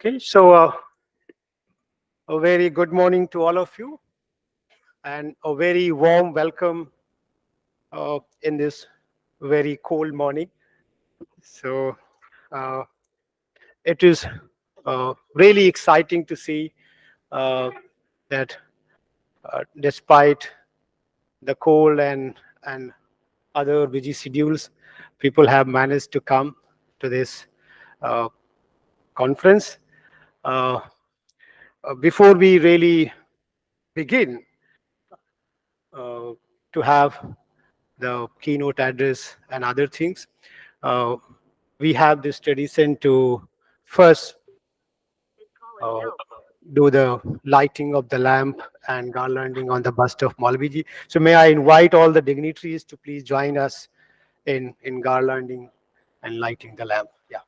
Okay, so a very good morning to all of you, and a very warm welcome in this very cold morning. So uh, it is really exciting to see uh, that despite the cold and other busy schedules, people have managed to come to this uh, conference. Uh, Before we really begin uh, to have the keynote address and other things, uh, we have this tradition to first uh, do the lighting of the lamp and garlanding on the bust of Malviji. So may I invite all the dignitaries to please join us in garlanding and lighting the lamp. Yeah.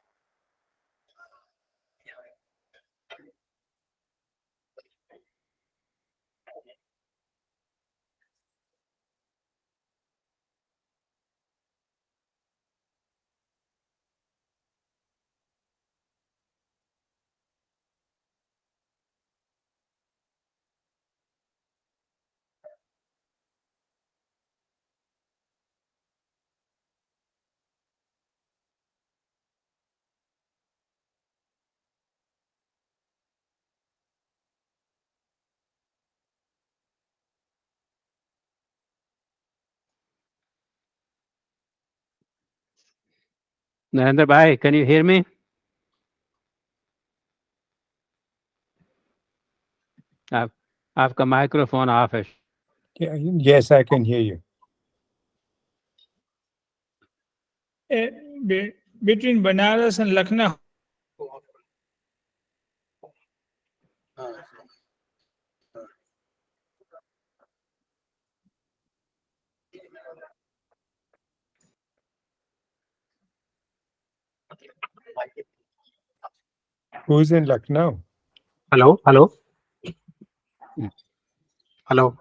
Narendra bhai, can you hear me? आप, आपका microphone of है. Yes, I can hear you. Between Banaras and Lucknow. Who's in Lucknow? Hello, hello, hello.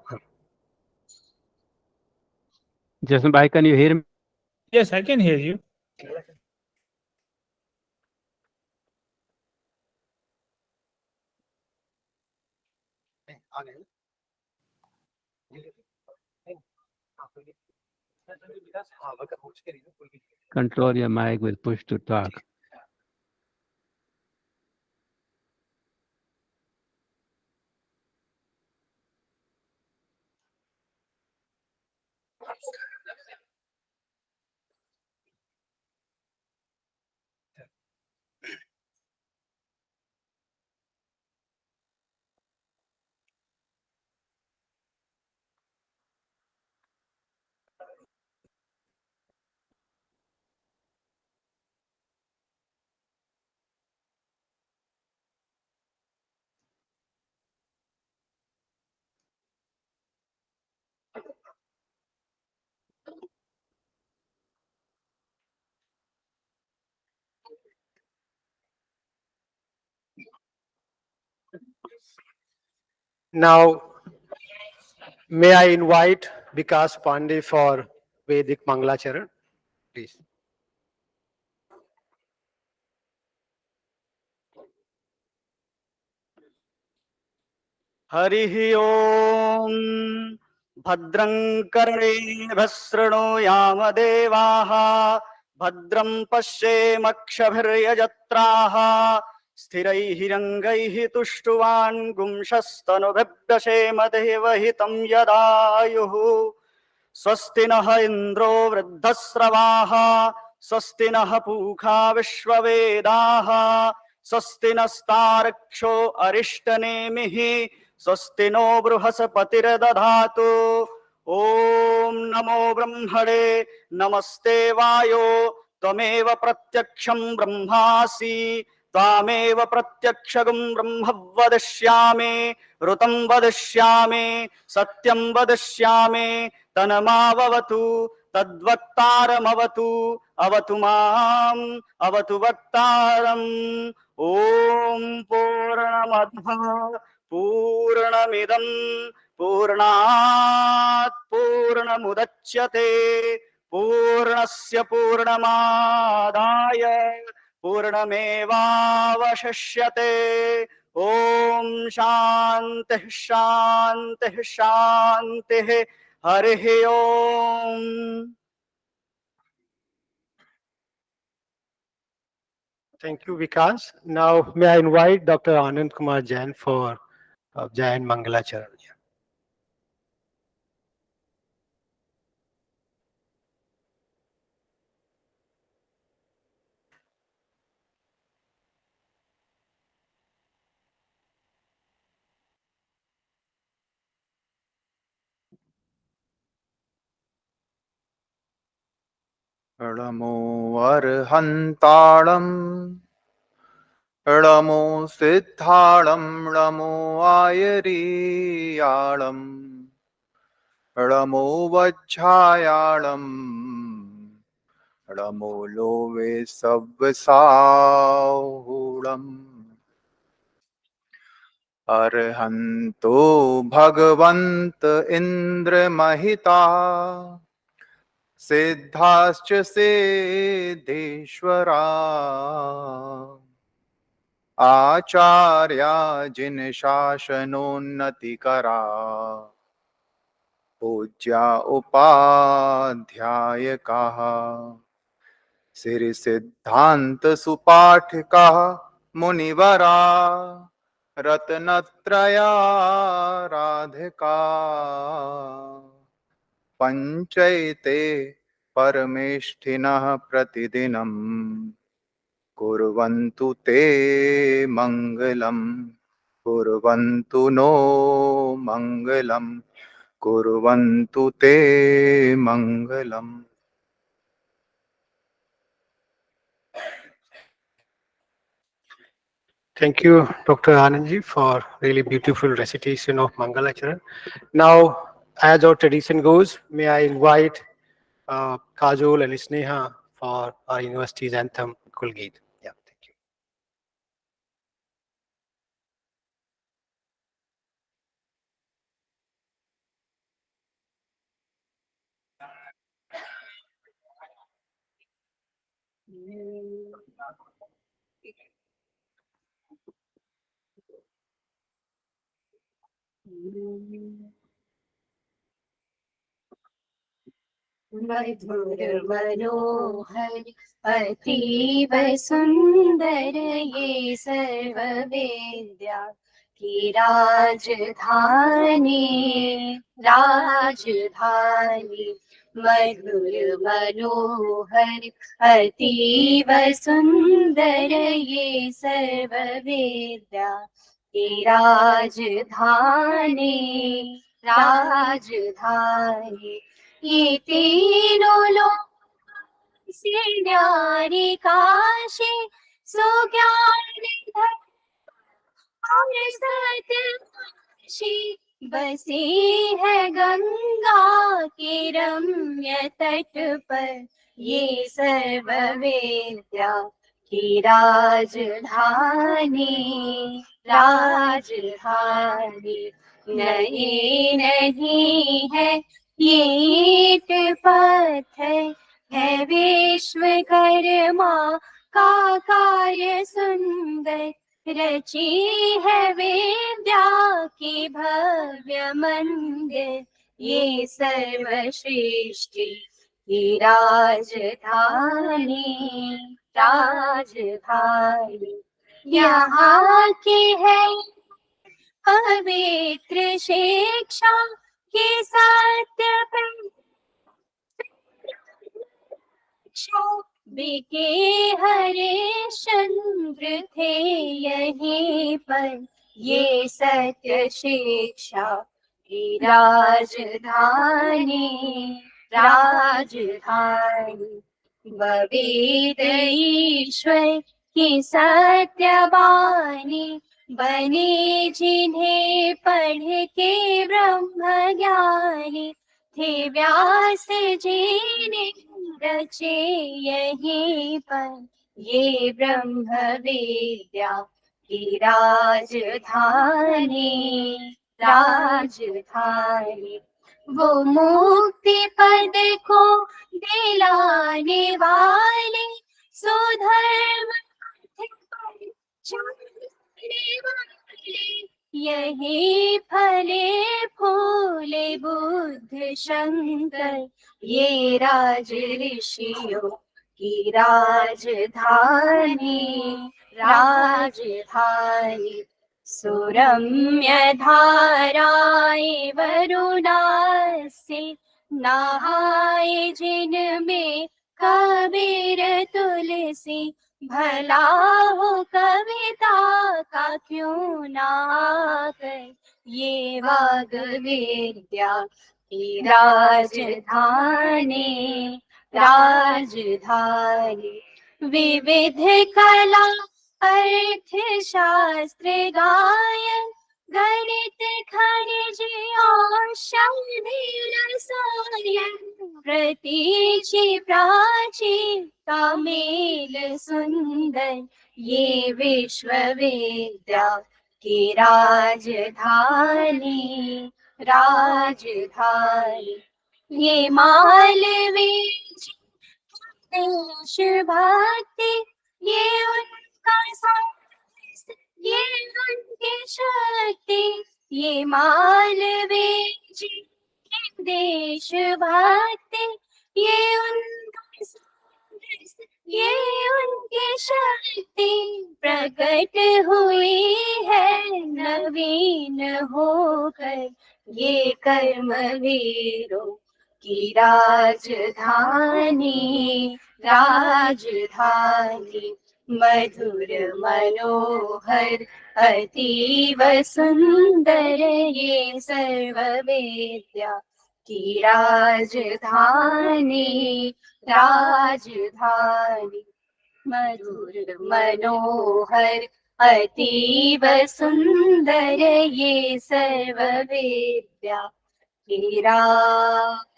Jason bhai, can you hear me? Yes, I can hear you. Control your mic with push to talk. Now, may I invite Vikas Pandey for Vedic Mangalacharan, please. हरिः ओम् भद्रं कर्णेभिः शृणुयामदेवाः भद्रं पश्येमक्षभिर्यजत्राः स्थिरैरङ्गैः तुष्टुवान् गुंशस्तनुभिर्दशेम देवहितं यदायुः स्वस्ति नः इन्द्रो वृद्धस्रवाः स्वस्ति नः पूषा विश्ववेदाः स्वस्ति नस्तार्क्ष्यो अरिष्टनेमिः स्वस्ति नो बृहस्पतिर्दधातु ॐ नमो ब्रह्मणे नमस्ते वायो त्वमेव प्रत्यक्षं ब्रह्मासि त्वामेव प्रत्यक्षं ब्रह्म वदिष्यामि ऋतं वदिष्यामि सत्यं वदिष्यामि तन्मावतु तद्वक्तारमवतु अवतु माम् अवतु वक्तारम् ॐ पूर्णमदः पूर्णमिदं पूर्णात् पूर्णमुदच्यते पूर्णस्य पूर्णमादाय पूर्णमेवावशिष्यते। ओम शांति शांति शांति। हरिः ओम। Thank you, Vikas. Now, may I invite Dr. Anand Kumar Jain for Jain Mangalacharan. णमो अर्हन्ताळं णमो सिद्धाळं णमो आयरीयाळं णमो वज्झायाळं णमो लोवे सव्वसाहुळम् अर्हन्तो भगवन्त इन्द्रमहिता सिद्धाश्च सिद्धेश्वरा आचार्या जिनशासनोन्नतिकरा पूज्या उपाध्यायकाः श्रीसिद्धान्तसुपाठिकाः मुनिवरा रत्नत्रयाराधिका पञ्चैते परमेष्ठिनः प्रतिदिनम् कुर्वन्तु ते मङ्गलम् कुर्वन्तु नो मङ्गलम् कुर्वन्तु ते मङ्गलम्। Thank you, Dr. Anandji, for really beautiful recitation of Mangalacharan. Now, as our tradition goes, may I invite Kajol and Sneha for our university's anthem, Kulgeet. Yeah, thank you. मधुर मनोहर अतीव सुंदर ये सर्व वेद्या की राजधानी राजधानी। मधुर मनोहर अतीव सुंदर ये सर्व वेद्या की राजधानी राजधानी। ये तीनों लोग से न्यारी काशी सो ज्ञान धन और सत्य बसी है गंगा के रम्य तट पर ये सर्व वेद्या की राजधानी राजधानी। नहीं नहीं है ये ईंट पत्थर है विश्वकर्मा का कार्य सुंदर रची है विद्या की भव्य मंदिर ये सर्वश्रेष्ठ की राजधानी राजधानी। यहाँ के है पवित्र शिक्षा के सत्य बिके हरिश्चंद्र थे यहीं पर ये सत्य शिक्षा की राजधानी राजधानी। वेद ईश्वर की सत्यवाणी बने जिन्हें पढ़ के ब्रह्म ज्ञानी थे व्यास जी ने रचे यहीं पर ये ब्रह्म विद्या की राजधानी राजधानी। वो मुक्ति पद को दिलाने वाले सुधर्म यही फले फूले बुद्ध शंकर, ये राज ऋषियों की राजधानी, राजधानी। सुरम्य धाराएं वरुणा से नहाए जिनमें कबीर तुलसी, भला हो कविता का क्यों ना कर, ये वाग विद्या की राजधानी, राजधानी। विविध कला अर्थ शास्त्र गायन, गणित खनिज औषधि रसायन, प्रतीचि प्राची का मेल सुंदर, ये विश्वविद्या की राजधानी, राजधानी। ये मालवी देशभक्ति, ये उनका साहस, ये उनकी शक्ति, ये मालवीय जी की देशभक्ति, ये उनका साहस, ये उनकी शक्ति, प्रकट हुई है नवीन होकर, ये कर्मवीरों की राजधानी, राजधानी। मधुर मनोहर अतीव सुंदर, ये सर्व विद्या की राजधानी, राजधानी। मधुर मनोहर अतीव सुंदर, ये सर्व विद्या की राजधानी,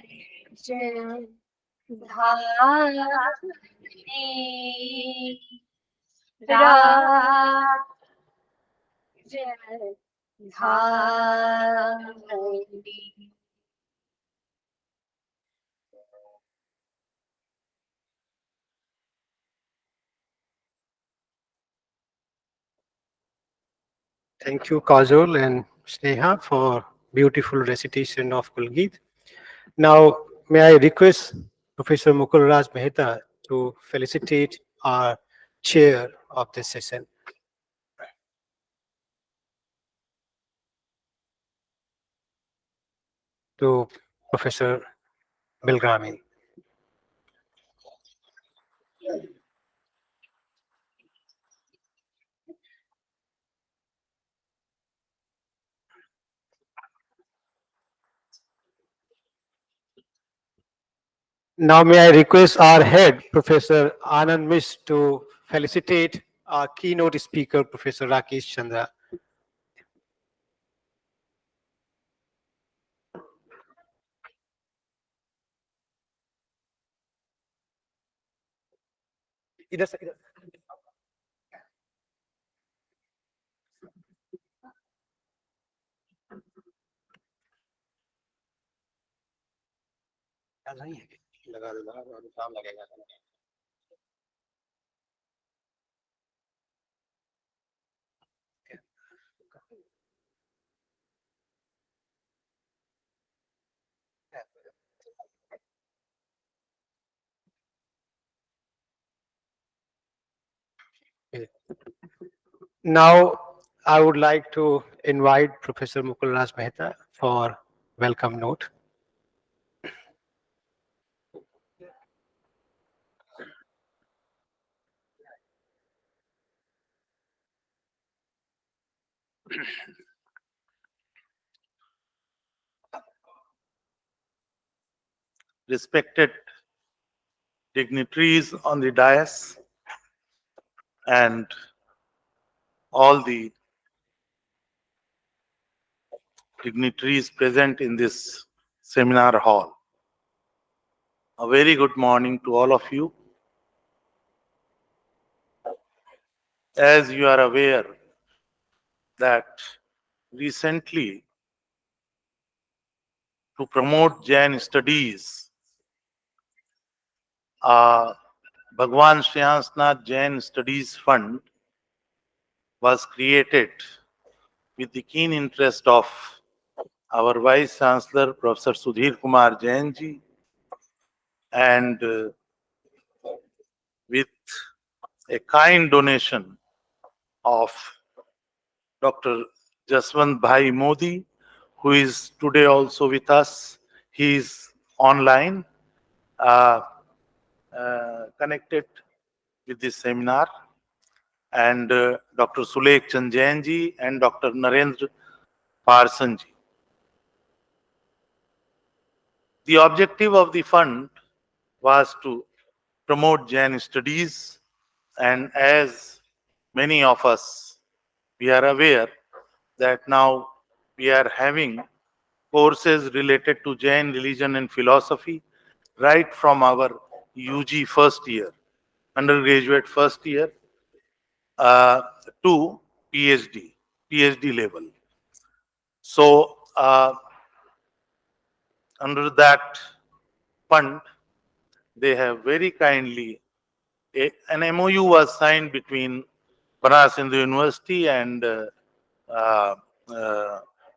राजधानी। Thank you, Kajol and Sneha, for beautiful recitation of Kulgeet. Now, may I request Professor Mukul Raj Mehta to felicitate our chair of this session. To Professor Bilgrami. Now, may I request our head, Professor Anand Mish, to felicitate our keynote speaker, Professor Rakesh Chandra. इधर से, इधर। नहीं है, लगा दो, काम लगेगा। Now, I would like to invite Professor Mukul Raj Mehta for welcome note. Respected dignitaries on the dais and all the dignitaries present in this seminar hall. A very good morning to all of you. As you are aware that recently, to promote Jain studies, Bhagwan Shreyansnath Jain Studies Fund was created with the keen interest of our Vice Chancellor, Professor Sudhir Kumar Jain ji, and with a kind donation of Dr. Jaswant Bhai Modi, who is today also with us. He is online, uh, connected with this seminar, and Dr. Sulekh Chand Jain ji and Dr. Narendra Parsan ji. The objective of the fund was to promote Jain studies, and as many of us, we are aware that now we are having courses related to Jain religion and philosophy right from our UG first year, undergraduate first year, uh, to PhD level. So under that fund, they have very kindly, an MOU was signed between Banaras Hindu University and uh,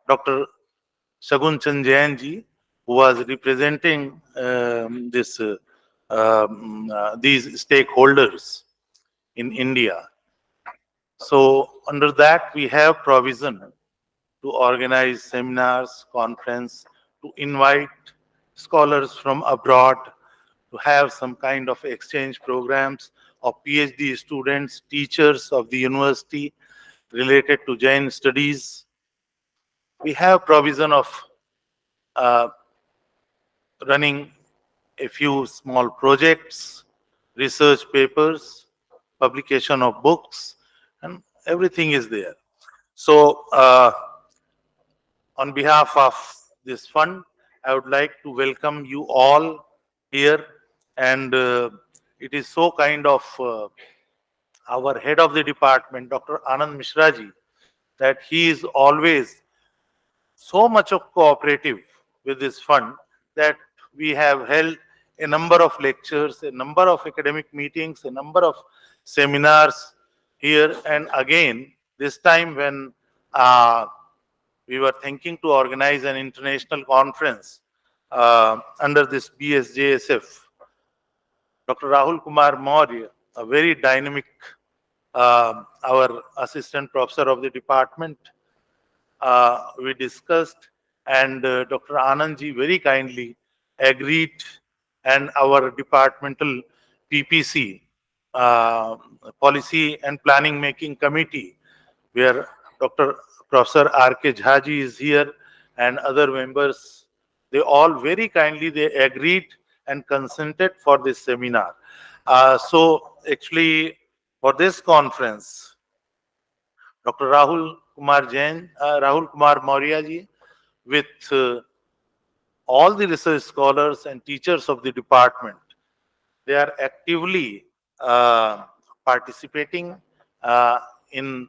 Dr. Shagun Chand Jain ji, who was representing these stakeholders in India. So under that, we have provision to organize seminars, conference, to invite scholars from abroad, to have some kind of exchange programs of PhD students, teachers of the university related to Jain studies. We have provision of running a few small projects, research papers, publication of books, and everything is there. So on behalf of this fund, I would like to welcome you all here, and it is so kind of our head of the department, Dr. Anand Mishra ji, that he is always so much of cooperative with this fund that we have held a number of lectures, a number of academic meetings, a number of seminars here. And again, this time when we were thinking to organize an international conference under this BSJSF, Dr. Rahul Kumar Maurya, a very dynamic, our assistant professor of the department, we discussed, and Dr. Anandji very kindly agreed, and our departmental PPC, Policy and Planning Making Committee, where Dr. Professor R.K. Jhaji is here and other members, they all very kindly, they agreed and consented for this seminar. So actually, for this conference, Dr. Rahul Kumar Jain, Rahul Kumar Maurya ji, with all the research scholars and teachers of the department, they are actively participating in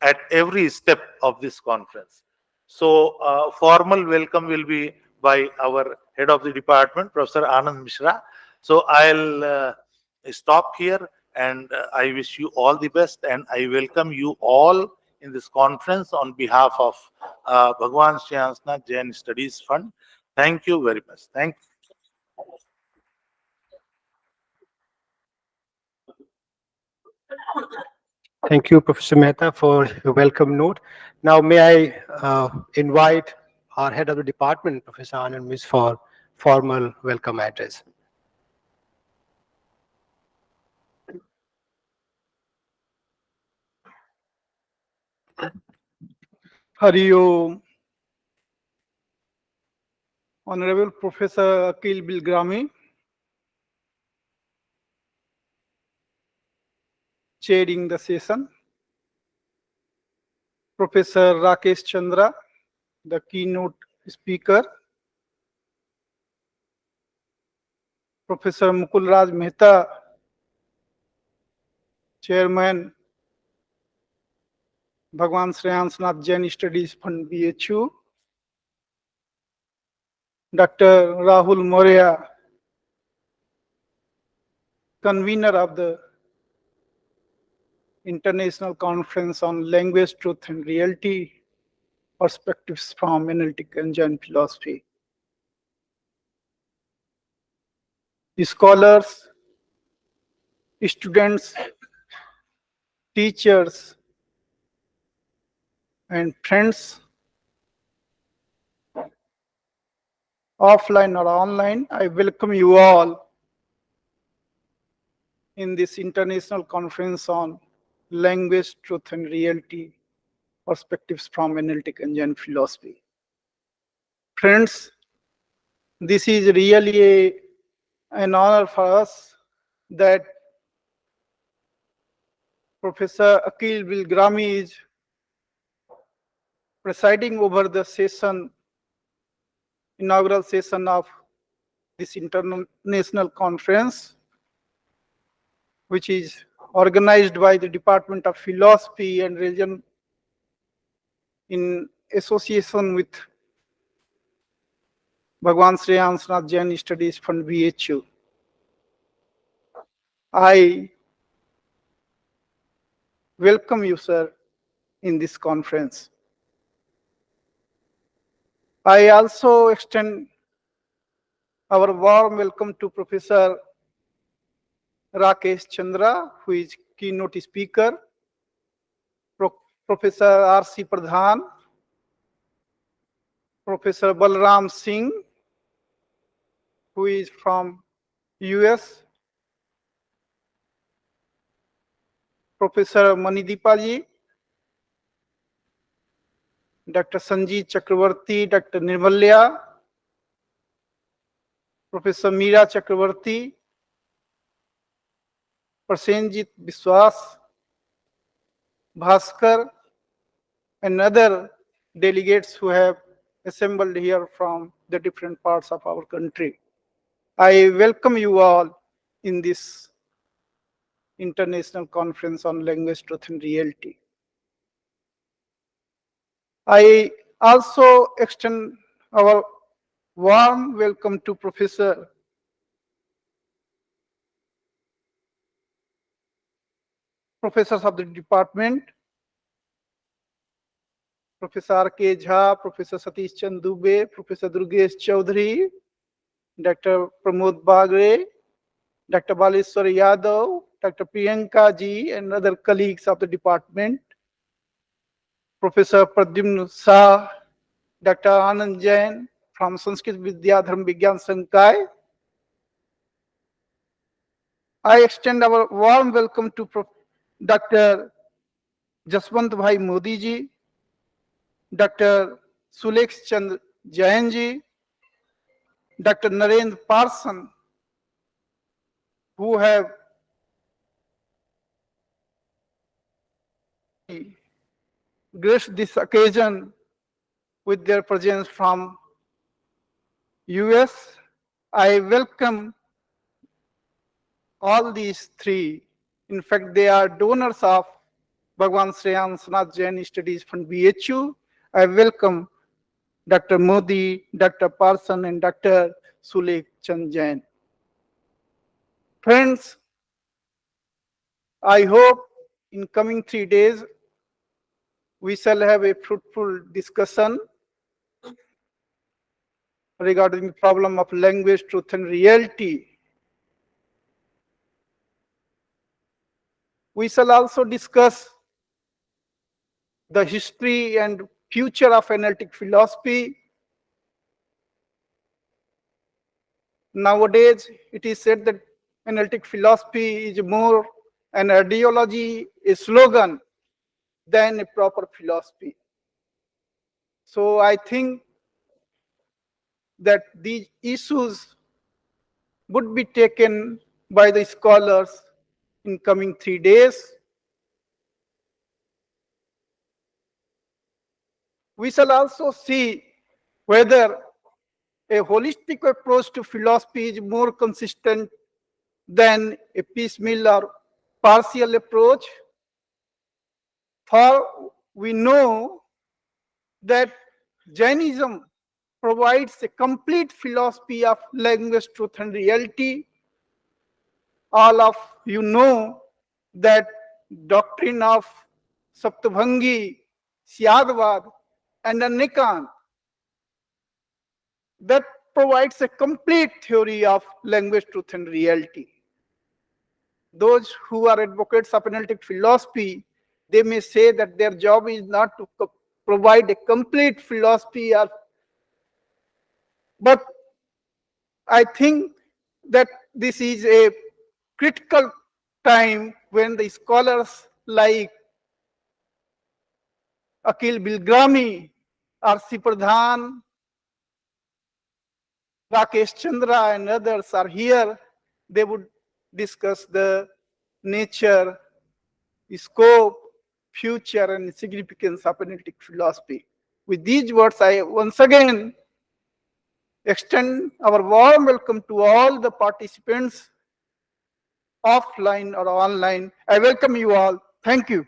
at every step of this conference. So formal welcome will be by our head of the department, Professor Anand Mishra. So I'll stop here, and I wish you all the best, and I welcome you all in this conference on behalf of Bhagwan Shyansnath Jain Studies Fund. Thank you very much. Thank you. Thank you, Professor Mehta, for your welcome note. Now, may I invite our head of the department, Professor Anand Miss, for formal welcome address. Hari Om. Honorable Professor Akil Bilgrami, chairing the session. Professor Rakesh Chandra, the keynote speaker. Professor Mukul Raj Mehta, Chairman, Bhagwan Shyansnath Jain Studies Fund BHU. Dr. Rahul Maurya, convener of the International Conference on Language, Truth and Reality. perspectives from Analytic and Jain philosophy. Scholars, students, teachers, and friends, offline or online, I welcome you all in this international conference on language, truth, and reality, perspectives from Analytic and Jain philosophy. Friends, this is really an honor for us that Professor Akil Bilgrami is presiding over the session, inaugural session of this international conference, which is organized by the Department of Philosophy and Religion in association with Bhagwan Sri Ansnath Jain Studies Fund BHU. I welcome you, sir, in this conference. I also extend our warm welcome to Professor Rakesh Chandra, who is keynote speaker, Professor R.C. Pradhan, Professor Balram Singh, who is from US, Professor Manideepa ji, Dr. Sanjeev Chakravarti, Dr. Nirmalya, Professor Meera Chakravarti, Prasenjit Biswas, Bhaskar, and other delegates who have assembled here from the different parts of our country. I welcome you all in this international conference on language, truth, and reality. I also extend our warm welcome to professors of the department, Professor R.K. Jha, Professor Satish Chand Dubey, Professor Durgesh Chaudhary, Dr. Pramod Bagre, Dr. Baleswar Yadav, Dr. Priyanka ji, and other colleagues of the department, Professor Pradyumna Shah, Dr. Anand Jain from Sanskrit Vidya Dharma Vigyan Sankai. I extend our warm welcome to Dr. Jaswant Bhai Modi ji, Dr. Sulekh Chand Jain ji, Dr. Narendra Parson, who have graced this occasion with their presence from US. I welcome all these three. In fact, they are donors of Bhagwan Sri Ansnath Jain Studies Fund BHU. I welcome Dr. Modi, Dr. Parson, and Dr. Sulekh Chand Jain. Friends, I hope in coming 3 days we shall have a fruitful discussion regarding the problem of language, truth, and reality. We shall also discuss the history and future of analytic philosophy. Nowadays, it is said that analytic philosophy is more an ideology, a slogan, than a proper philosophy. So I think that these issues would be taken by the scholars in coming 3 days. We shall also see whether a holistic approach to philosophy is more consistent than a piecemeal or partial approach. For we know that Jainism provides a complete philosophy of language, truth, and reality. All of you know that doctrine of Saptabhangi, Syadvad, and a Nikon that provides a complete theory of language, truth, and reality. Those who are advocates of analytic philosophy, they may say that their job is not to provide a complete philosophy, but I think that this is a critical time when the scholars like Akil Bilgrami, R.C. Pradhan, Rakesh Chandra, and others are here. They would discuss the nature, scope, future, and significance of analytic philosophy. With these words, I once again extend our warm welcome to all the participants, offline or online. I welcome you all. Thank you.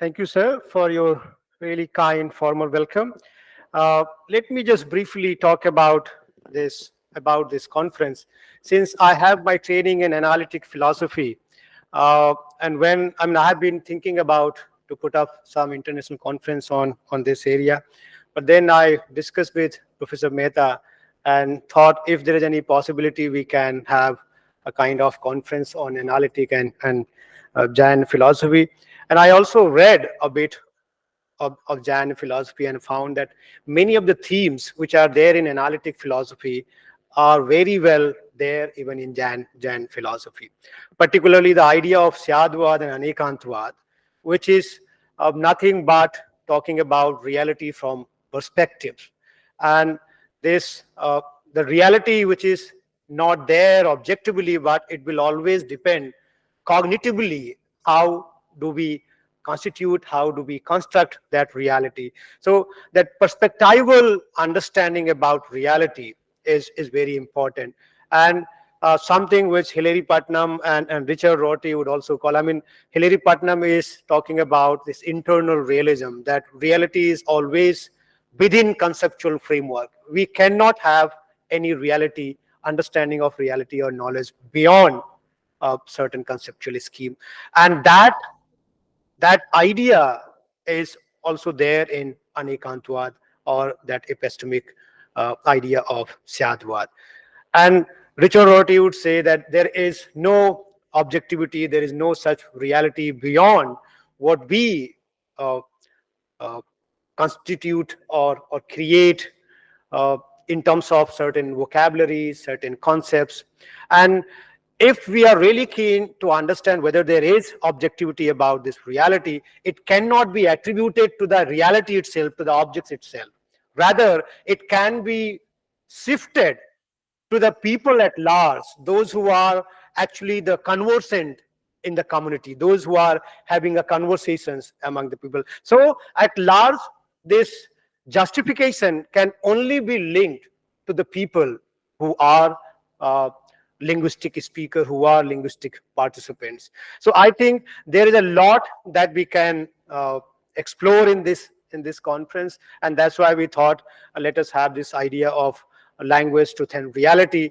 Thank you, sir, for your really kind formal welcome. Let me just briefly talk about this conference. Since I have my training in analytic philosophy, and I have been thinking about to put up some international conference on this area, but then I discussed with Professor Mehta and thought if there is any possibility we can have a kind of conference on analytic and Jain philosophy. And I also read a bit of Jain philosophy and found that many of the themes which are there in analytic philosophy are very well there even in Jain philosophy. Particularly the idea of Syadvad and Anekantvad, which is nothing but talking about reality from perspectives. And this the reality which is not there objectively, but it will always depend cognitively how do we constitute, how do we construct that reality. So that perspectival understanding about reality is very important. And something which Hilary Putnam and Richard Rorty would also call, I mean, Hilary Putnam is talking about this internal realism, that reality is always within conceptual framework. We cannot have any reality, understanding of reality or knowledge beyond a certain conceptual scheme. And that idea is also there in Anekantvad, or that epistemic idea of Syadvad. And Richard Rorty would say that there is no objectivity, there is no such reality beyond what we uh, uh, constitute or create in terms of certain vocabulary, certain concepts. And if we are really keen to understand whether there is objectivity about this reality, it cannot be attributed to the reality itself, to the objects itself. Rather, it can be shifted to the people at large, those who are actually the conversant in the community, those who are having a conversations among the people. So at large, this justification can only be linked to the people who are linguistic speaker, who are linguistic participants. So I think there is a lot that we can explore in this conference, and that's why we thought let us have this idea of language, truth, and reality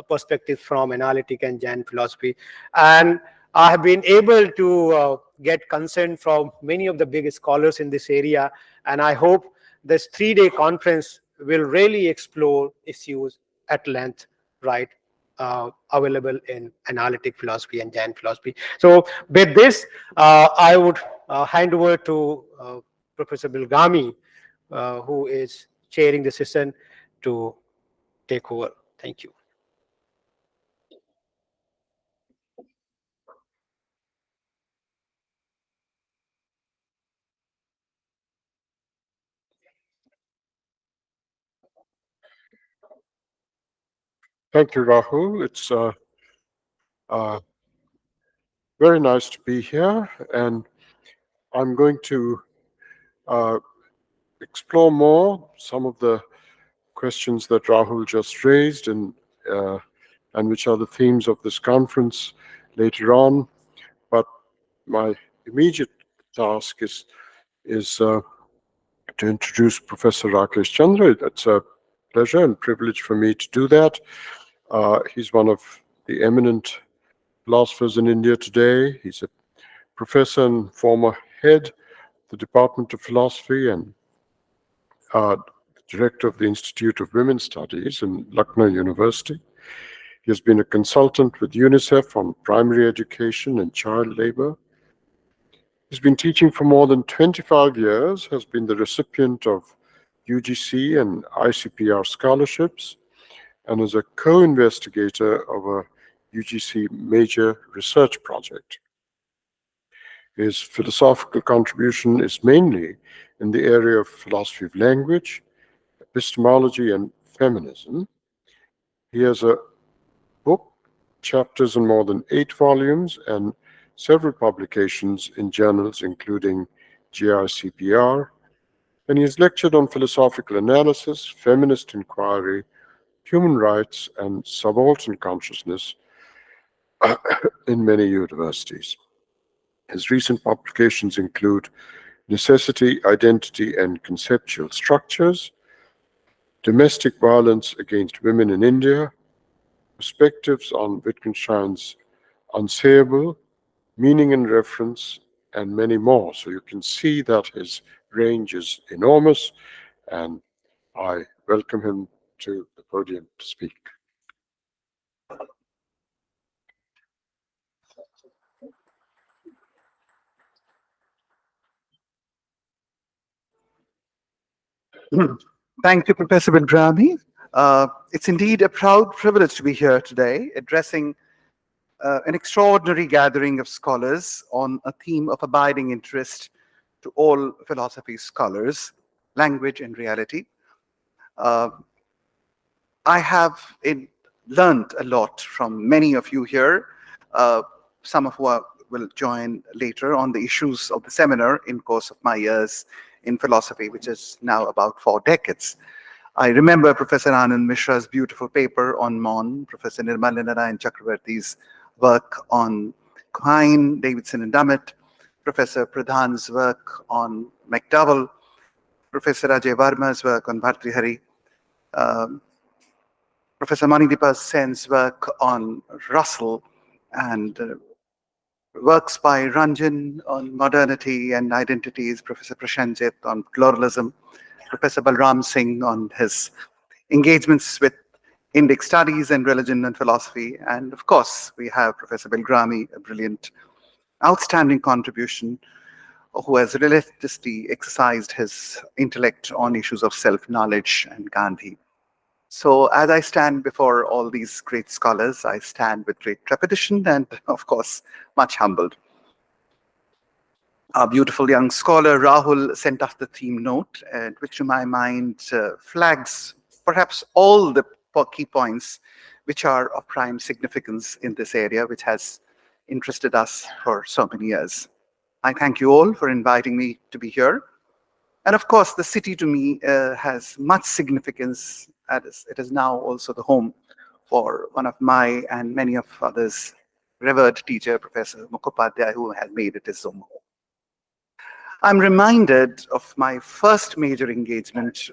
perspective from analytic and Jain philosophy. And I have been able to get consent from many of the big scholars in this area, and I hope this 3-day conference will really explore issues at length, right, available in analytic philosophy and Jain philosophy. So with this, I would hand over to Professor Bilgami, who is chairing the session, to take over. Thank you. Thank you, Rahul. It's very nice to be here, and I'm going to explore more some of the questions that Rahul just raised, and which are the themes of this conference later on. But my immediate task is to introduce Professor Rakesh Chandra. It's a pleasure and privilege for me to do that. He's one of the eminent philosophers in India today. He's a professor and former head of the Department of Philosophy and director of the Institute of Women's Studies in Lucknow University. He has been a consultant with UNICEF on primary education and child labor. He's been teaching for more than 25 years, has been the recipient of UGC and ICPR scholarships, and is a co-investigator of a UGC major research project. His philosophical contribution is mainly in the area of philosophy of language, epistemology, and feminism. He has a book, chapters in more than 8 volumes, and several publications in journals including JICPR, and he has lectured on philosophical analysis, feminist inquiry, human rights, and subaltern consciousness in many universities. His recent publications include Necessity, Identity, and Conceptual Structures, Domestic Violence Against Women in India, Perspectives on Wittgenstein's Unsayable, Meaning and Reference, and many more. So you can see that his range is enormous, and I welcome him to the podium to speak. Thank you, Professor Bidrami. It's indeed a proud privilege to be here today, addressing an extraordinary gathering of scholars on a theme of abiding interest to all philosophy scholars, language and reality. I have learned a lot from many of you here, some of who will join later on the issues of the seminar in course of my years in philosophy, which is now about 4 decades. I remember Professor Anand Mishra's beautiful paper on Mon, Professor Nirmala Narayan Chakravarti's work on Quine, Davidson and Dummett, Professor Pradhan's work on McDowell, Professor Ajay Varma's work on Bhartrihari, Professor Manideepa Sen's work on Russell, and works by Ranjan on modernity and identities, Professor Prashanjit on pluralism, Professor Balram Singh on his engagements with Indic studies and religion and philosophy. And of course, we have Professor Bidrami, a brilliant, outstanding contribution, who has relentlessly exercised his intellect on issues of self-knowledge and Gandhi. So as I stand before all these great scholars, I stand with great trepidation and, of course, much humbled. Our beautiful young scholar, Rahul, sent us the theme note, which to my mind flags perhaps all the key points which are of prime significance in this area, which has interested us for so many years. I thank you all for inviting me to be here. And of course, the city to me has much significance, as it is now also the home for one of my and many of others' revered teacher, Professor Mukhopadhyay, who has made it his home. I'm reminded of my first major engagement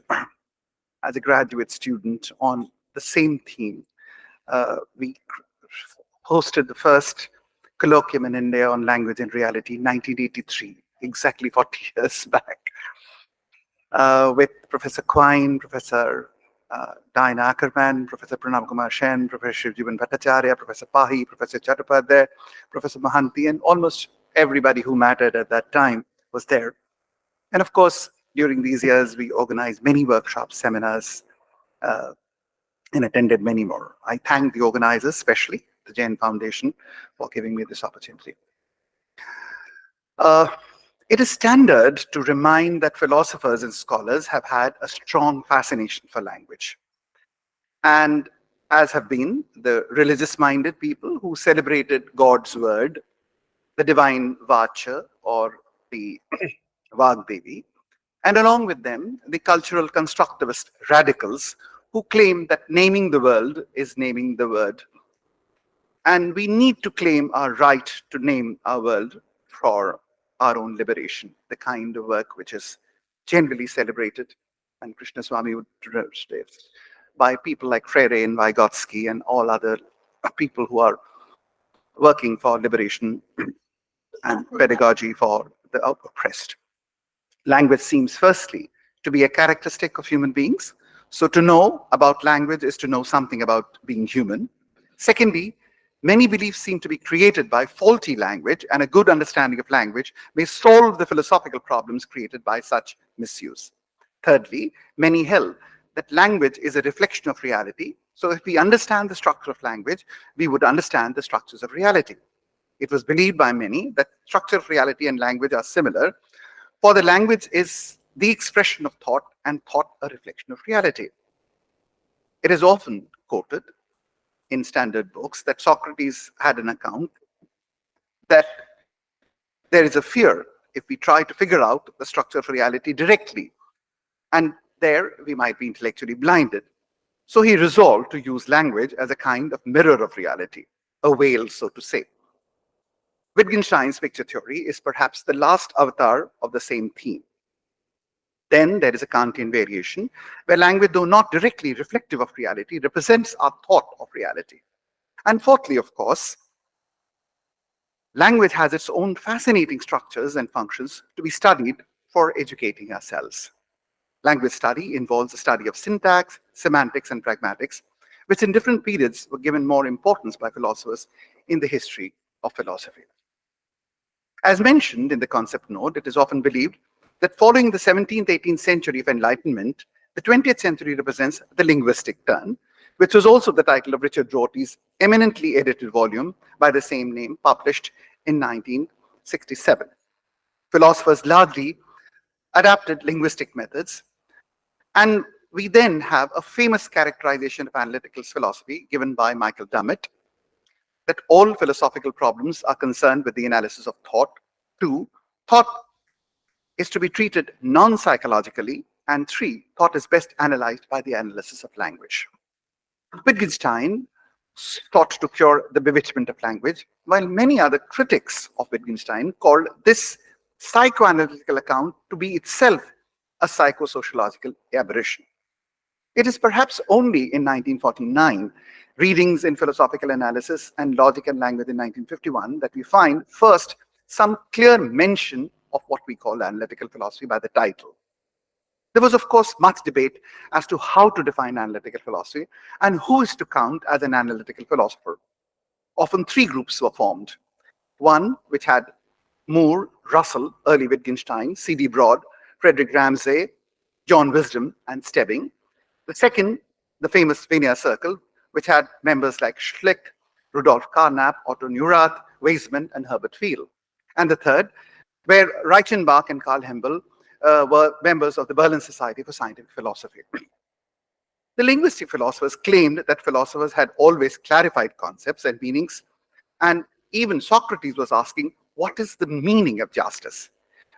as a graduate student on the same theme. We hosted the first colloquium in India on language and reality in 1983, exactly 40 years back, with Professor Quine, Professor Jaina Ackerman, Professor Pranam Kumar Sen, Professor Shivjivan Bhattacharya, Professor Pahi, Professor Chattopadhyay, Professor Mahanti, and almost everybody who mattered at that time was there. And of course, during these years, we organized many workshops, seminars, and attended many more. I thank the organizers, especially the Jain Foundation, for giving me this opportunity. It is standard to remind that philosophers and scholars have had a strong fascination for language, and as have been the religious-minded people who celebrated God's word, the divine Vacha or the Vagdevi, and along with them, the cultural constructivist radicals who claim that naming the world is naming the word. And we need to claim our right to name our world for our own liberation, the kind of work which is generally celebrated, and Krishna Swami would state, by people like Freire and Vygotsky and all other people who are working for liberation and pedagogy for the oppressed. Language seems firstly to be a characteristic of human beings. So to know about language is to know something about being human. Secondly, many beliefs seem to be created by faulty language, and a good understanding of language may solve the philosophical problems created by such misuse. Thirdly, many held that language is a reflection of reality. So if we understand the structure of language, we would understand the structures of reality. It was believed by many that structure of reality and language are similar, for the language is the expression of thought and thought a reflection of reality. It is often quoted in standard books that Socrates had an account that there is a fear if we try to figure out the structure of reality directly, and there we might be intellectually blinded. So he resolved to use language as a kind of mirror of reality, a veil, so to say. Wittgenstein's picture theory is perhaps the last avatar of the same theme. Then there is a Kantian variation, where language, though not directly reflective of reality, represents our thought of reality. And fourthly, of course, language has its own fascinating structures and functions to be studied for educating ourselves. Language study involves the study of syntax, semantics, and pragmatics, which in different periods were given more importance by philosophers in the history of philosophy. As mentioned in the concept note, it is often believed that following the 17th, 18th century of Enlightenment, the 20th century represents the linguistic turn, which was also the title of Richard Rorty's eminently edited volume by the same name, published in 1967. Philosophers largely adapted linguistic methods, and we then have a famous characterization of analytical philosophy given by Michael Dummett, that all philosophical problems are concerned with the analysis of thought. Two, thought is to be treated non-psychologically, and three, thought is best analyzed by the analysis of language. Wittgenstein sought to cure the bewitchment of language, while many other critics of Wittgenstein called this psychoanalytical account to be itself a psychosociological aberration. It is perhaps only in 1949, readings in philosophical analysis and logic and language in 1951, that we find first some clear mention of what we call analytical philosophy by the title. There was, of course, much debate as to how to define analytical philosophy and who is to count as an analytical philosopher. Often three groups were formed. One, which had Moore, Russell, early Wittgenstein, C.D. Broad, Frederick Ramsay, John Wisdom, and Stebbing. The second, the famous Venia Circle, which had members like Schlick, Rudolf Carnap, Otto Neurath, Weizmann, and Herbert Field. And the third, where Reichenbach and Karl Hempel were members of the Berlin Society for Scientific Philosophy. The linguistic philosophers claimed that philosophers had always clarified concepts and meanings, and even Socrates was asking, what is the meaning of justice?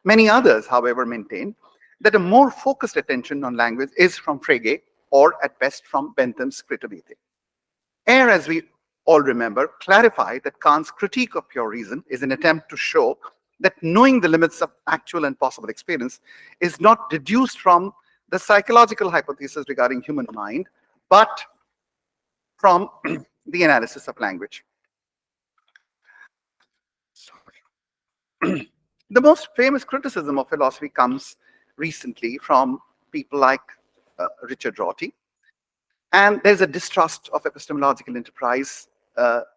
Many others, however, maintained that a more focused attention on language is from Frege, or at best from Bentham's Critovite. Ayer, as we all remember, clarified that Kant's critique of pure reason is an attempt to show that knowing the limits of actual and possible experience is not deduced from the psychological hypothesis regarding human mind, but from the analysis of language. The most famous criticism of philosophy comes recently from people like Richard Rorty, and there's a distrust of epistemological enterprise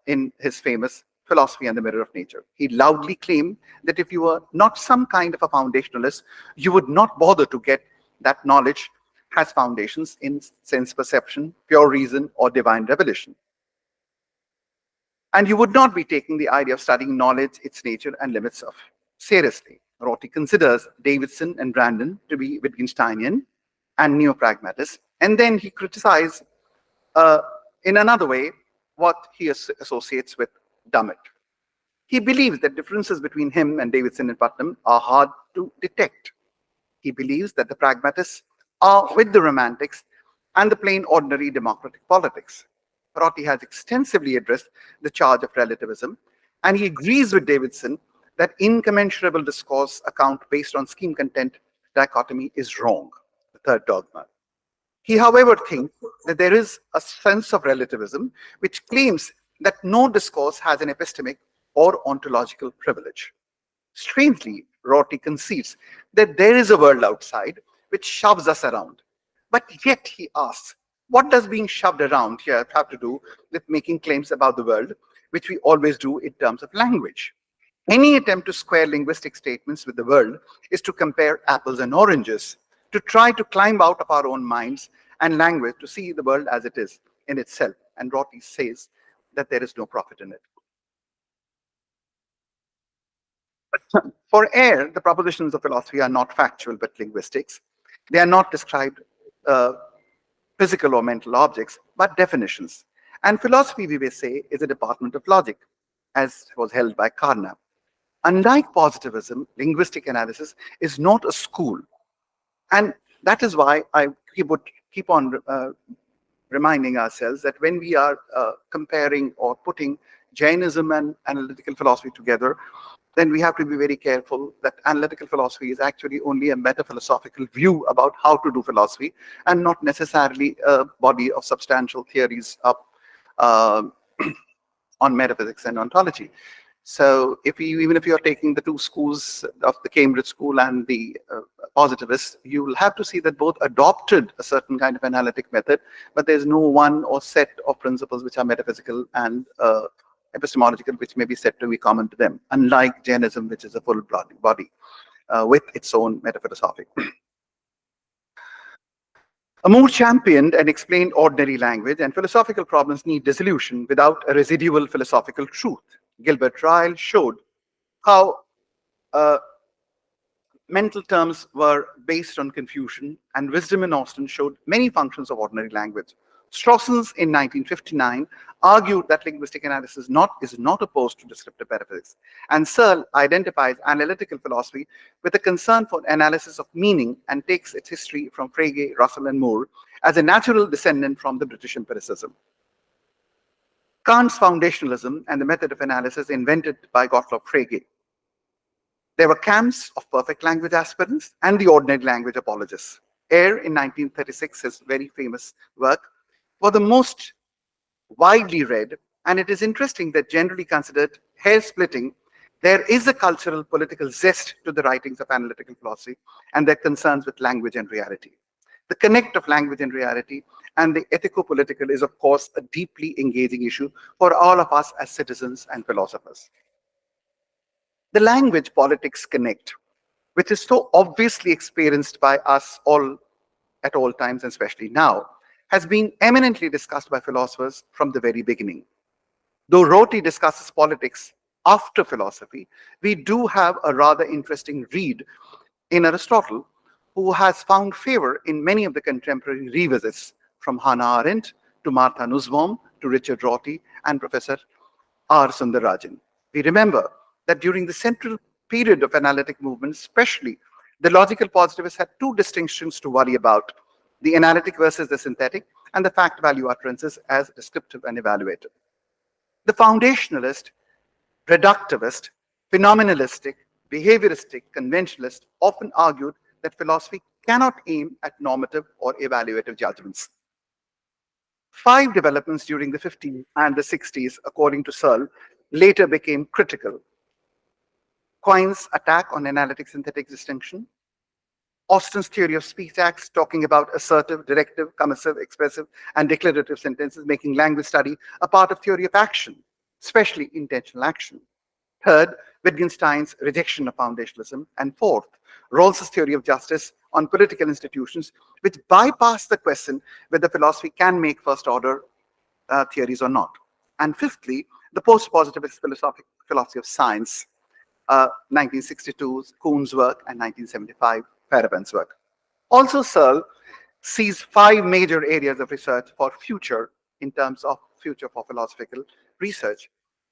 in his famous Philosophy and the Mirror of Nature. He loudly claimed that if you were not some kind of a foundationalist, you would not bother to get that knowledge has foundations in sense perception, pure reason, or divine revelation. And you would not be taking the idea of studying knowledge, its nature, and limits of seriously. Rorty considers Davidson and Brandon to be Wittgensteinian and neo-pragmatists, and then he criticized in another way what he associates with Dummett. He believes that differences between him and Davidson and Putnam are hard to detect. He believes that the pragmatists are with the romantics and the plain ordinary democratic politics. Rorty has extensively addressed the charge of relativism, and he agrees with Davidson that incommensurable discourse account based on scheme content dichotomy is wrong, the third dogma. He, however, thinks that there is a sense of relativism which claims that no discourse has an epistemic or ontological privilege. Strangely, Rorty concedes that there is a world outside which shoves us around. But yet he asks, what does being shoved around here have to do with making claims about the world, which we always do in terms of language? Any attempt to square linguistic statements with the world is to compare apples and oranges, to try to climb out of our own minds and language to see the world as it is in itself. And Rorty says that there is no profit in it. For Ayer, the propositions of philosophy are not factual but linguistics. They are not described physical or mental objects, but definitions. And philosophy, we may say, is a department of logic, as was held by Carnap. Unlike positivism, linguistic analysis is not a school. And that is why I would keep on reminding ourselves that when we are comparing or putting Jainism and analytical philosophy together, then we have to be very careful that analytical philosophy is actually only a metaphilosophical view about how to do philosophy and not necessarily a body of substantial theories up on metaphysics and ontology. So even if you're taking the two schools of the Cambridge school and the positivists, you will have to see that both adopted a certain kind of analytic method, but there's no one or set of principles which are metaphysical and epistemological, which may be said to be common to them, unlike Jainism, which is a full body with its own metaphilosophy. A more championed and explained ordinary language and philosophical problems need dissolution without a residual philosophical truth. Gilbert Ryle showed how mental terms were based on confusion, and Wisdom and Austin showed many functions of ordinary language. Strawsons in 1959 argued that linguistic analysis is not opposed to descriptive metaphysics, and Searle identifies analytical philosophy with a concern for analysis of meaning and takes its history from Frege, Russell, and Moore as a natural descendant from the British empiricism. Kant's foundationalism and the method of analysis invented by Gottlob Frege. There were camps of perfect language aspirants and the ordinary language apologists. Ayer in 1936, his very famous work, was the most widely read, and it is interesting that generally considered hair-splitting, there is a cultural political zest to the writings of analytical philosophy and their concerns with language and reality. The connect of language and reality and the ethico-political is, of course, a deeply engaging issue for all of us as citizens and philosophers. The language politics connect, which is so obviously experienced by us all at all times, and especially now, has been eminently discussed by philosophers from the very beginning. Though Rorty discusses politics after philosophy, we do have a rather interesting read in Aristotle, who has found favor in many of the contemporary revisits, from Hannah Arendt to Martha Nussbaum to Richard Rorty and Professor R. Sundararajan. We remember that during the central period of analytic movement, especially, the logical positivists had two distinctions to worry about: the analytic versus the synthetic, and the fact value utterances as descriptive and evaluative. The foundationalist, reductivist, phenomenalistic, behavioristic, conventionalist often argued that philosophy cannot aim at normative or evaluative judgments. 5 developments during the 50s and the 60s, according to Searle, later became critical. Quine's attack on analytic synthetic distinction, Austin's theory of speech acts, talking about assertive, directive, commissive, expressive, and declarative sentences, making language study a part of theory of action, especially intentional action. Third, Wittgenstein's rejection of foundationalism. And fourth, Rawls's theory of justice on political institutions, which bypass the question whether philosophy can make first-order theories or not. And fifthly, the post-positivist philosophy of science, 1962's Kuhn's work and 1975 Feyerabend's work. Also, Searle sees 5 major areas of research for future in terms of future for philosophical research.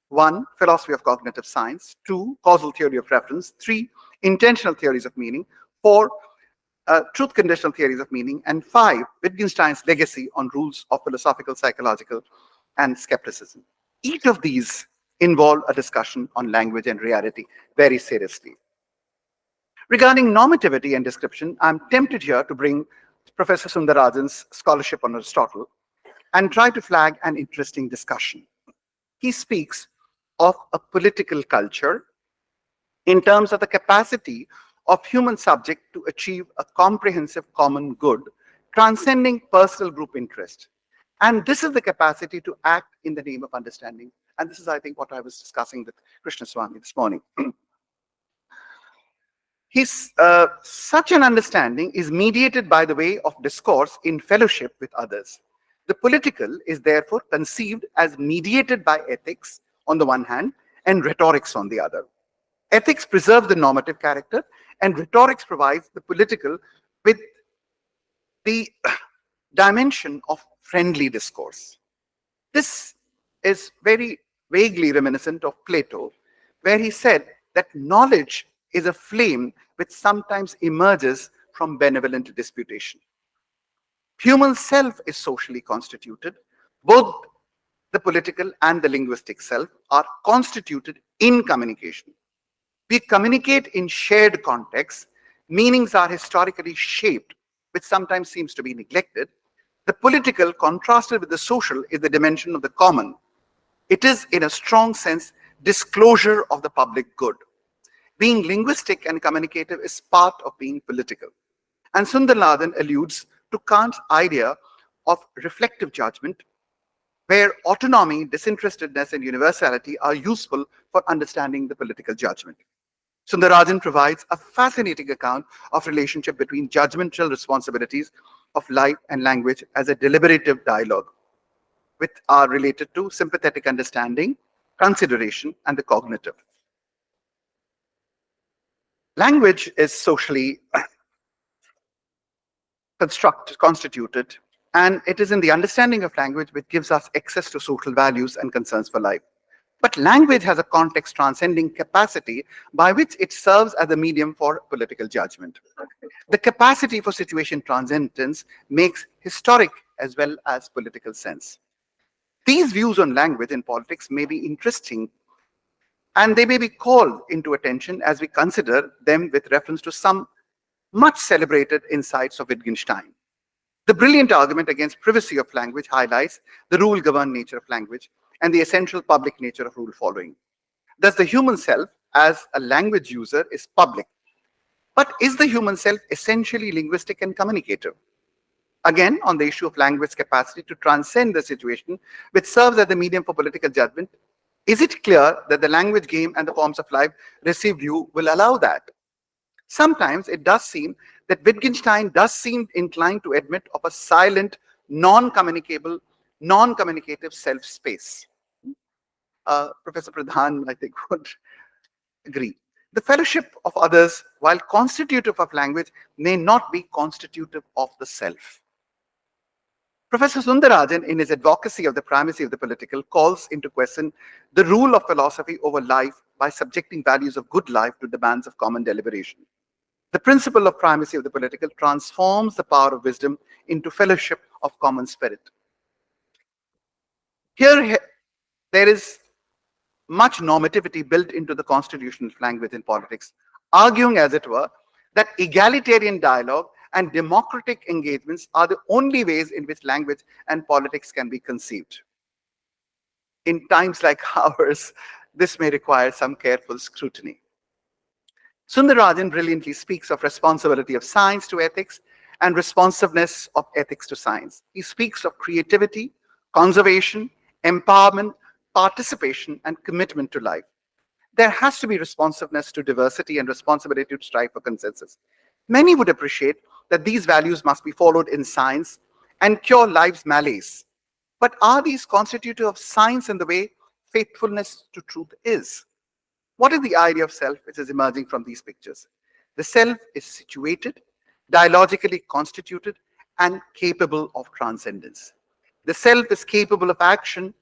1, philosophy of cognitive science. 2, causal theory of reference. 3, intentional theories of meaning. 4, truth conditional theories of meaning. And 5, Wittgenstein's legacy on rules of philosophical, psychological, and skepticism. Each of these involve a discussion on language and reality very seriously. Regarding normativity and description, I'm tempted here to bring Professor Sundararajan's scholarship on Aristotle and try to flag an interesting discussion. he speaks of a political culture in terms of the capacity of human subject to achieve a comprehensive common good, transcending personal group interest. And this is the capacity to act in the name of understanding. And this is, I think, what I was discussing with Krishna Swami this morning. Such an understanding is mediated by the way of discourse in fellowship with others. The political is therefore conceived as mediated by ethics on the one hand and rhetorics on the other. Ethics preserves the normative character, and rhetorics provides the political with the dimension of friendly discourse. This is very vaguely reminiscent of Plato, where he said that knowledge is a flame which sometimes emerges from benevolent disputation. Human self is socially constituted. Both the political and the linguistic self are constituted in communication. We communicate in shared contexts. Meanings are historically shaped, which sometimes seems to be neglected. The political, contrasted with the social, is the dimension of the common. It is, in a strong sense, disclosure of the public good. Being linguistic and communicative is part of being political. And Sundararajan alludes to Kant's idea of reflective judgment, where autonomy, disinterestedness, and universality are useful for understanding the political judgment. Sundararajan provides a fascinating account of relationship between judgmental responsibilities of life and language as a deliberative dialogue, which are related to sympathetic understanding, consideration, and the cognitive. Language is socially constituted, and it is in the understanding of language which gives us access to social values and concerns for life. But language has a context transcending capacity by which it serves as a medium for political judgment. The capacity for situation transcendence makes historic as well as political sense. These views on language in politics may be interesting, and they may be called into attention as we consider them with reference to some much celebrated insights of Wittgenstein. The brilliant argument against privacy of language highlights the rule-governed nature of language and the essential public nature of rule following. Thus, the human self as a language user is public. But is the human self essentially linguistic and communicative? Again, on the issue of language's capacity to transcend the situation, which serves as the medium for political judgment, is it clear that the language game and the forms of life received you will allow that? Sometimes it does seem that Wittgenstein does seem inclined to admit of a silent, non-communicative self-space. Professor Pradhan, I think, would agree. The fellowship of others, while constitutive of language, may not be constitutive of the self. Professor Sundararajan, in his advocacy of the primacy of the political, calls into question the rule of philosophy over life by subjecting values of good life to demands of common deliberation. The principle of primacy of the political transforms the power of wisdom into fellowship of common spirit. Here, there is much normativity built into the constitution of language in politics, arguing, as it were, that egalitarian dialogue and democratic engagements are the only ways in which language and politics can be conceived. In times like ours, this may require some careful scrutiny. Sundararajan brilliantly speaks of responsibility of science to ethics and responsiveness of ethics to science. He speaks of creativity, conservation, empowerment, participation, and commitment to life. There has to be responsiveness to diversity and responsibility to strive for consensus. Many would appreciate that these values must be followed in science and cure life's malaise. But are these constitutive of science in the way faithfulness to truth is? What is the idea of self which is emerging from these pictures? The self is situated, dialogically constituted, and capable of transcendence. The self is capable of action,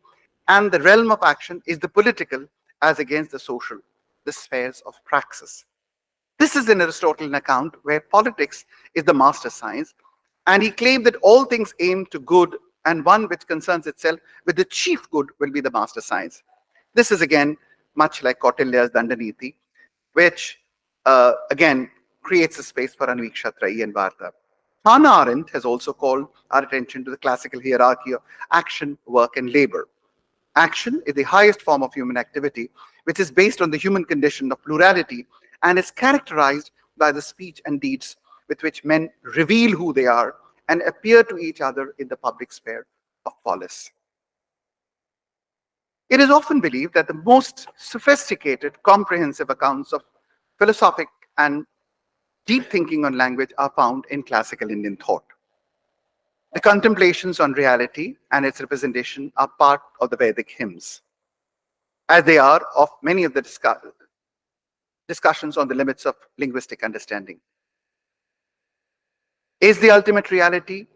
and the realm of action is the political as against the social, the spheres of praxis. This is an Aristotelian account where politics is the master science, and he claimed that all things aim to good, and one which concerns itself with the chief good will be the master science. This is again much like Kautilya's Dandaniti, which again creates a space for Anviksha, Trayi, and Varta. Hannah Arendt has also called our attention to the classical hierarchy of action, work, and labor. Action is the highest form of human activity, which is based on the human condition of plurality and is characterized by the speech and deeds with which men reveal who they are and appear to each other in the public sphere of polis. It is often believed that the most sophisticated, comprehensive accounts of philosophic and deep thinking on language are found in classical Indian thought. The contemplations on reality and its representation are part of the Vedic hymns, as they are of many of the discussions on the limits of linguistic understanding. Is the ultimate reality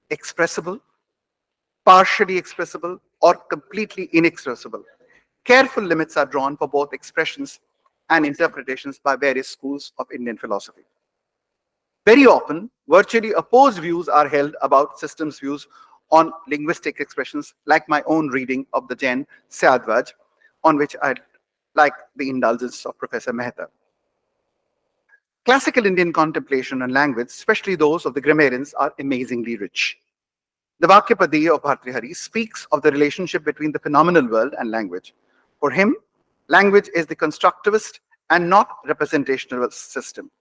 expressible, partially expressible, or completely inexpressible? Careful limits are drawn for both expressions and interpretations by various schools of Indian philosophy. Very often, virtually opposed views are held about systems' views on linguistic expressions, like my own reading of the Jain Syadvaj, on which I'd like the indulgence of Professor Mehta. Classical Indian contemplation on language, especially those of the grammarians, are amazingly rich. The Vakyapadiya of Bhartrihari speaks of the relationship between the phenomenal world and language. For him, language is the constructivist and not representational system.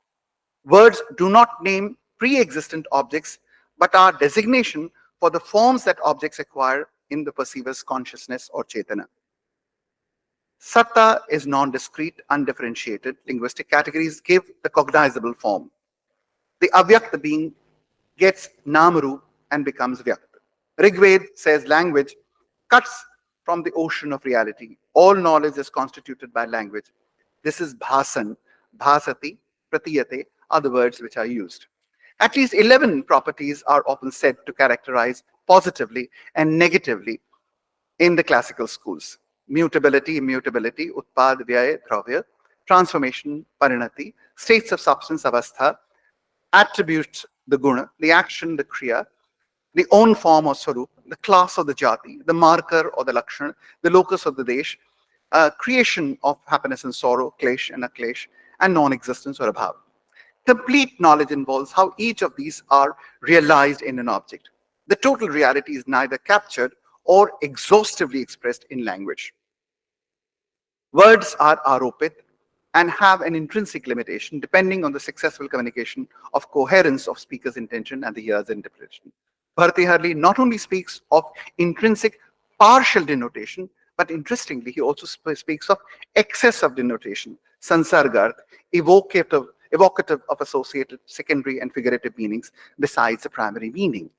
Words do not name pre-existent objects, but are designation for the forms that objects acquire in the perceiver's consciousness or chetana. Satta is non-discrete, undifferentiated. Linguistic categories give the cognizable form. The avyakta being gets namaru and becomes vyakta. Rigved says language cuts from the ocean of reality. All knowledge is constituted by language. This is bhasan, bhasati, pratiyate are the words which are used. At least 11 properties are often said to characterize positively and negatively in the classical schools. Mutability, immutability, utpad, vyaya, dravya, transformation, parinati, states of substance, avastha, attributes, the guna, the action, the kriya, the own form or swarup, the class of the jati, the marker or the lakshana, the locus of the desh, creation of happiness and sorrow, klesh and aklesh, and non-existence or abhav. Complete knowledge involves how each of these are realized in an object. The total reality is neither captured or exhaustively expressed in language. Words are aropit and have an intrinsic limitation depending on the successful communication of coherence of speaker's intention and the hearer's interpretation. Bhartihari not only speaks of intrinsic partial denotation, but interestingly, he also speaks of excess of denotation, sansargarth, evocative of associated secondary and figurative meanings besides the primary meaning.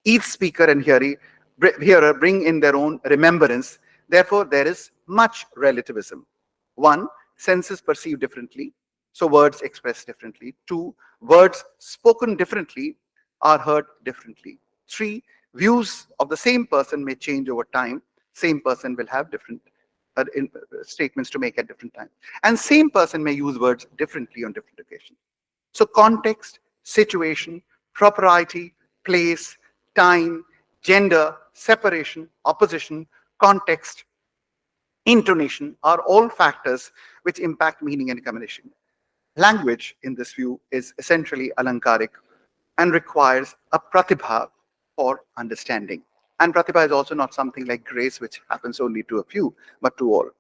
Each speaker and hearer bring in their own remembrance. Therefore, there is much relativism. 1, senses perceive differently, so words express differently. 2, words spoken differently are heard differently. 3, views of the same person may change over time. Same person will have different statements to make at different times. And same person may use words differently on different occasions. So context, situation, propriety, place, time, gender, separation, opposition, context, intonation are all factors which impact meaning and communication. Language, in this view, is essentially alankaric and requires a pratibha for understanding. And pratibha is also not something like grace, which happens only to a few, but to all.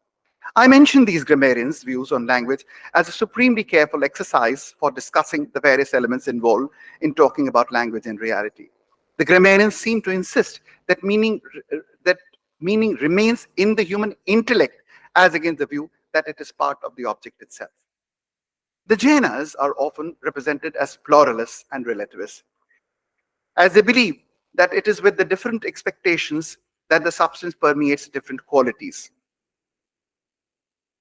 I mention these grammarians' views on language as a supremely careful exercise for discussing the various elements involved in talking about language and reality. The grammarians seem to insist that meaning remains in the human intellect, as against the view that it is part of the object itself. The Jainas are often represented as pluralists and relativists, as they believe that it is with the different expectations that the substance permeates different qualities.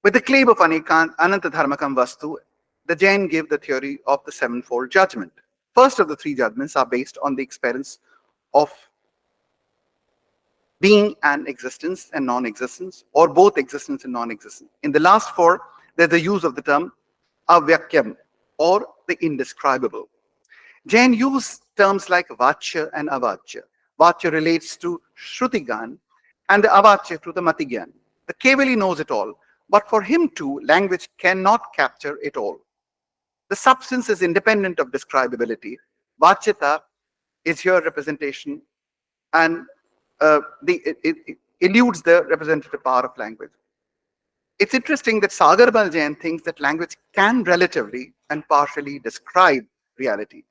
With the claim of Anantadharmakam Vastu, the Jain give the theory of the sevenfold judgment. First of the 3 judgments are based on the experience of being and existence and non-existence, or both existence and non-existence. In the last 4, there's the use of the term avyakyam, or the indescribable. Jain use terms like vachya and avachya. Vachya relates to Shrutigan and the avachya to the Matigyan. The Kevali knows it all, but for him too, language cannot capture it all. The substance is independent of describability. Vachyata is here representation, and eludes the representative power of language. It's interesting that Sagar Jain thinks that language can relatively and partially describe reality.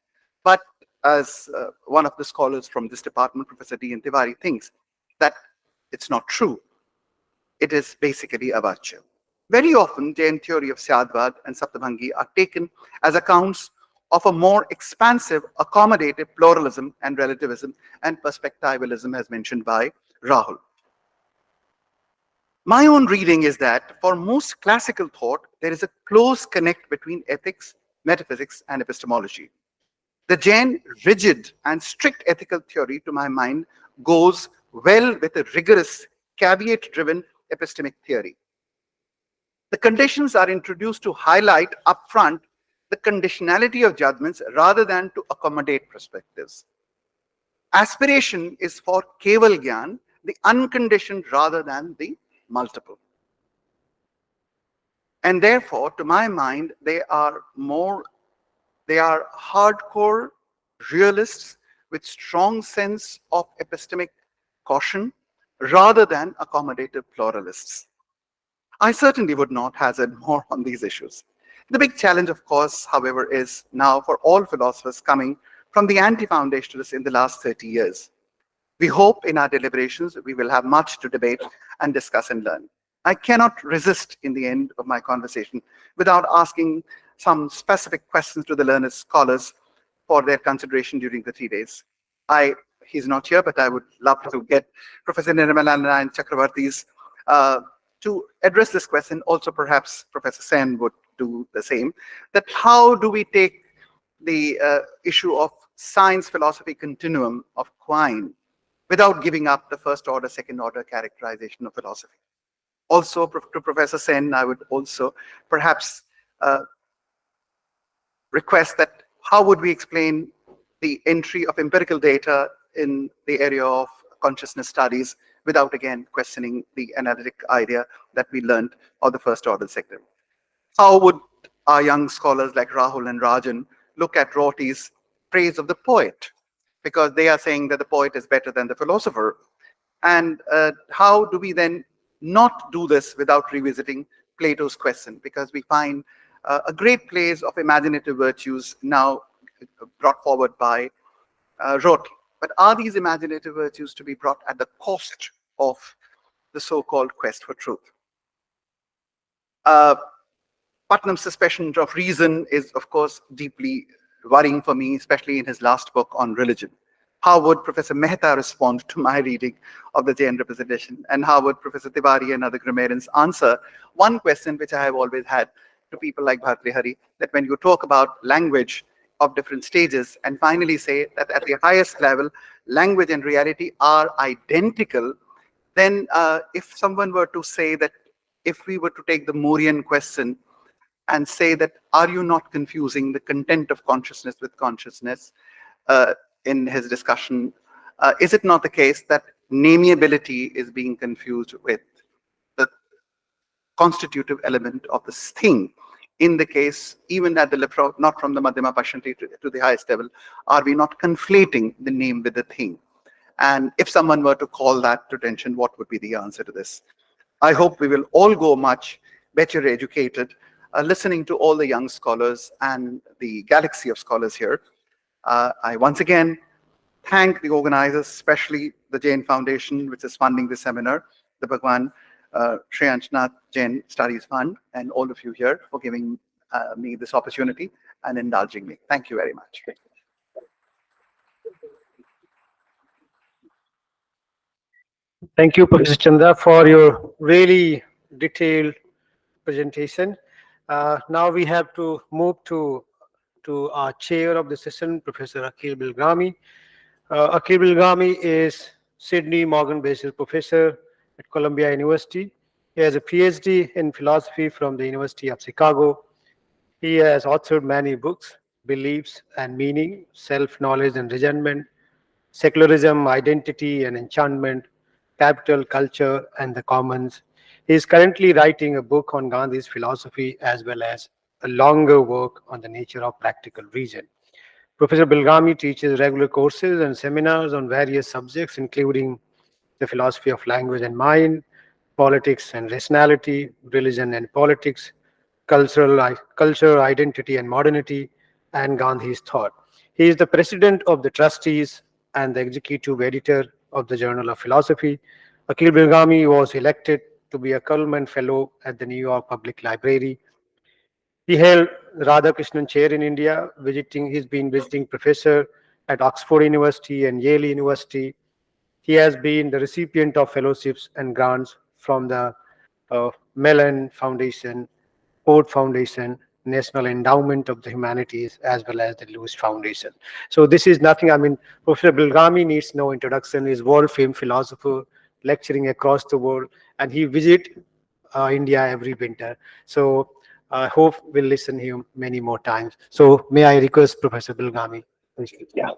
But as one of the scholars from this department, Professor D.N. Tiwari, thinks that it's not true. It is basically a virtue. Very often, Jain theory of Syadvad and Saptabhangi are taken as accounts of a more expansive, accommodative pluralism and relativism and perspectivalism as mentioned by Rahul. My own reading is that for most classical thought, there is a close connect between ethics, metaphysics, and epistemology. The Jain rigid and strict ethical theory, to my mind, goes well with a rigorous, caveat-driven epistemic theory. The conditions are introduced to highlight upfront the conditionality of judgments rather than to accommodate perspectives. Aspiration is for Keval Gyan, the unconditioned rather than the multiple. And therefore, to my mind, they are hardcore realists with strong sense of epistemic caution rather than accommodative pluralists. I certainly would not hazard more on these issues. The big challenge, of course, however, is now for all philosophers coming from the anti-foundationalists in the last 30 years. We hope in our deliberations we will have much to debate and discuss and learn. I cannot resist in the end of my conversation without asking some specific questions to the learned scholars for their consideration during the 3 days. He's not here, but I would love to get Professor Nirmala and Chakravarti's to address this question. Also, perhaps Professor Sen would do the same. That how do we take the issue of science philosophy continuum of Quine without giving up the first order, second order characterization of philosophy? Also, to Professor Sen, I would also perhaps request that how would we explain the entry of empirical data in the area of consciousness studies without again questioning the analytic idea that we learned of the first order sector? How would our young scholars like Rahul and Rajan look at Rorty's praise of the poet? Because they are saying that the poet is better than the philosopher. And how do we then not do this without revisiting Plato's question? Because we find a great place of imaginative virtues now brought forward by Rorty. But are these imaginative virtues to be brought at the cost of the so-called quest for truth? Putnam's suspicion of reason is, of course, deeply worrying for me, especially in his last book on religion. How would Professor Mehta respond to my reading of the Jain representation? And how would Professor Tiwari and other grammarians answer one question which I have always had to people like Bhartri Hari, that when you talk about language of different stages and finally say that at the highest level, language and reality are identical, then if someone were to say that if we were to take the Moorian question and say that, are you not confusing the content of consciousness with consciousness in his discussion, is it not the case that nameability is being confused with the constitutive element of this thing? In the case, even at the level, not from the Madhyama Pashanti to the highest level, are we not conflating the name with the thing? And if someone were to call that to attention, what would be the answer to this? I hope we will all go much better educated, listening to all the young scholars and the galaxy of scholars here. I once again thank the organizers, especially the Jain Foundation, which is funding this seminar, the Bhagwan Shreyanshnath Jain Studies Fund, and all of you here for giving me this opportunity and indulging me. Thank you very much. Thank you, Professor Chandra, for your really detailed presentation. Now we have to move to our chair of the session, Professor Akhil Bilgami. Akhil Bilgami is Sydney Morgan Basil Professor at Columbia University. He has a PhD in philosophy from the University of Chicago. He has authored many books: Beliefs and Meaning, Self-Knowledge and Resentment, Secularism, Identity and Enchantment, Capital, Culture and the Commons. He is currently writing a book on Gandhi's philosophy as well as a longer work on the nature of practical reason. Professor Bilgami teaches regular courses and seminars on various subjects, including the philosophy of language and mind, politics and rationality, religion and politics, culture, identity and modernity, and Gandhi's thought. He is the president of the trustees and the executive editor of the Journal of Philosophy. Akil Birgami was elected to be a Cullman Fellow at the New York Public Library. He held Radhakrishnan Chair in India, he's been visiting professor at Oxford University and Yale University. He has been the recipient of fellowships and grants from the Mellon Foundation, Ford Foundation, National Endowment of the Humanities, as well as the Lewis Foundation. So this is nothing, I mean, Professor Bilgami needs no introduction. He's world-famed philosopher, lecturing across the world, and he visits India every winter. So I hope we'll listen to him many more times. So may I request Professor Bilgami? Yeah.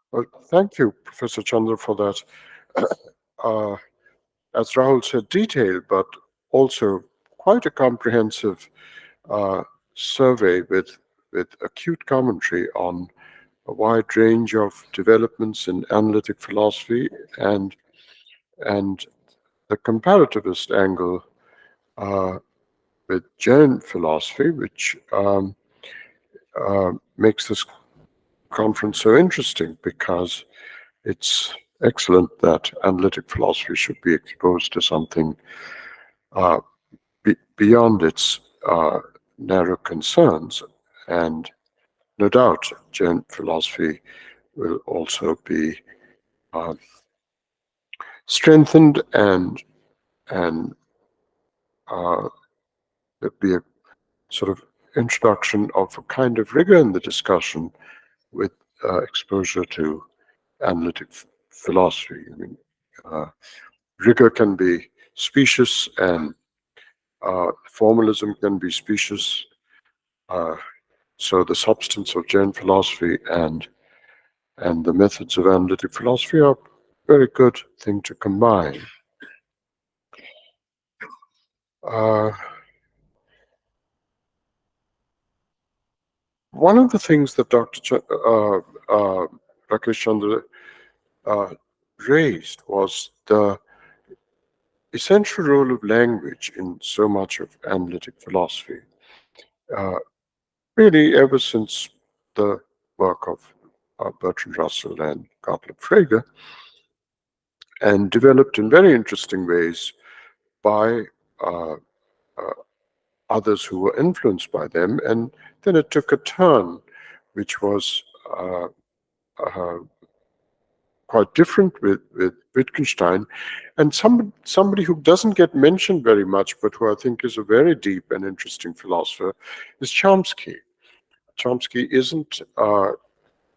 Well, thank you, Professor Chandra, for that. As Rahul said, detailed, but also quite a comprehensive survey with acute commentary on a wide range of developments in analytic philosophy and the comparativist angle with Jain philosophy, which makes this conference so interesting because it's excellent that analytic philosophy should be exposed to something beyond its narrow concerns. And no doubt, Jain philosophy will also be strengthened and be a sort of introduction of a kind of rigor in the discussion with exposure to analytic philosophy. I mean, rigor can be specious and formalism can be specious. So the substance of Jain philosophy and the methods of analytic philosophy are a very good thing to combine. One of the things that Dr. Rakesh Chandra raised was the essential role of language in so much of analytic philosophy. Really, ever since the work of Bertrand Russell and Gottlob Frege, and developed in very interesting ways by others who were influenced by them, and then it took a turn which was quite different with Wittgenstein, and somebody who doesn't get mentioned very much, but who I think is a very deep and interesting philosopher, is Chomsky. Chomsky isn't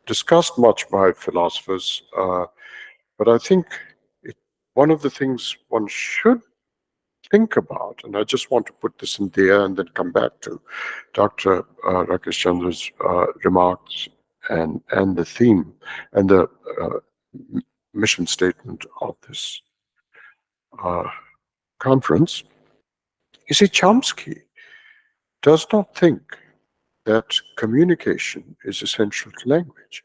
discussed much by philosophers, but I think one of the things one should think about, and I just want to put this in the air and then come back to Dr. Rakesh Chandra's remarks and the theme and the mission statement of this conference. You see, Chomsky does not think that communication is essential to language.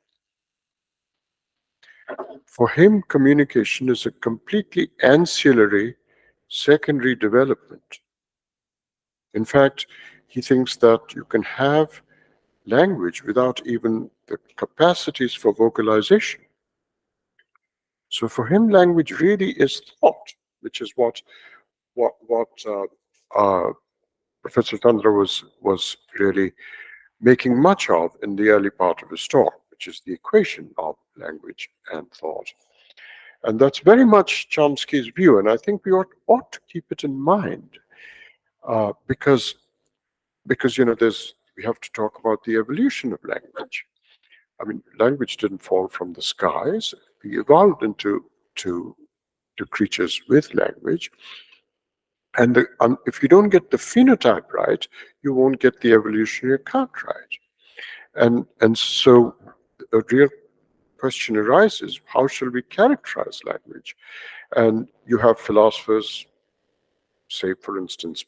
For him, communication is a completely ancillary, secondary development. In fact, he thinks that you can have language without even the capacities for vocalization. So for him, language really is thought, which is what Professor Chandra was really making much of in the early part of his talk, which is the equation of language and thought. And that's very much Chomsky's view, and I think we ought to keep it in mind, because you know we have to talk about the evolution of language. I mean, language didn't fall from the skies; we evolved into creatures with language. And if you don't get the phenotype right, you won't get the evolutionary account right. And so a real question arises: how shall we characterize language? And you have philosophers, say, for instance,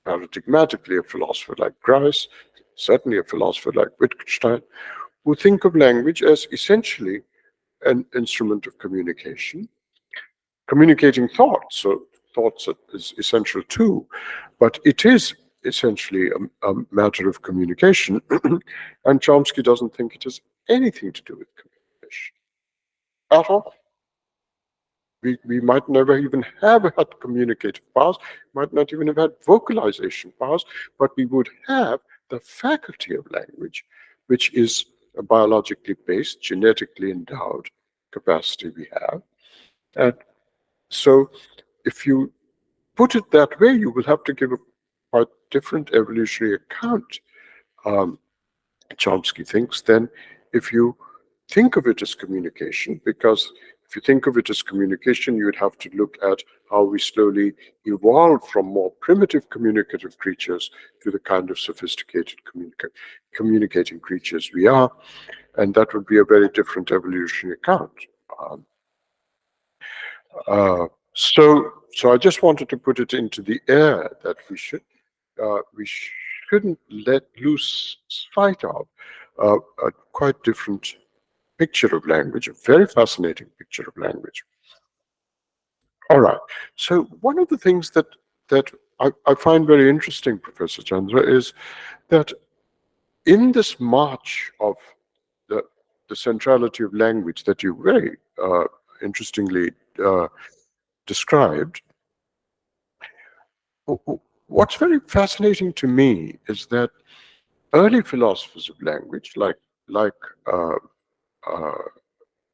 paradigmatically a philosopher like Grice, certainly a philosopher like Wittgenstein, who think of language as essentially an instrument of communication, communicating thoughts. So thoughts is essential too, but it is essentially a matter of communication. And Chomsky doesn't think it has anything to do with communication at all. We might never even have had communicative powers, might not even have had vocalization powers, but we would have the faculty of language, which is a biologically based, genetically endowed capacity we have. And so if you put it that way, you will have to give a quite different evolutionary account, Chomsky thinks, than if you think of it as communication, because if you think of it as communication, you would have to look at how we slowly evolved from more primitive communicative creatures to the kind of sophisticated communicating creatures we are, and that would be a very different evolutionary account. So I just wanted to put it into the air that we shouldn't let lose sight of a quite different picture of language, a very fascinating picture of language. All right. So one of the things that I find very interesting, Professor Chandra, is that in this march of the centrality of language that you very interestingly described, what's very fascinating to me is that early philosophers of language, like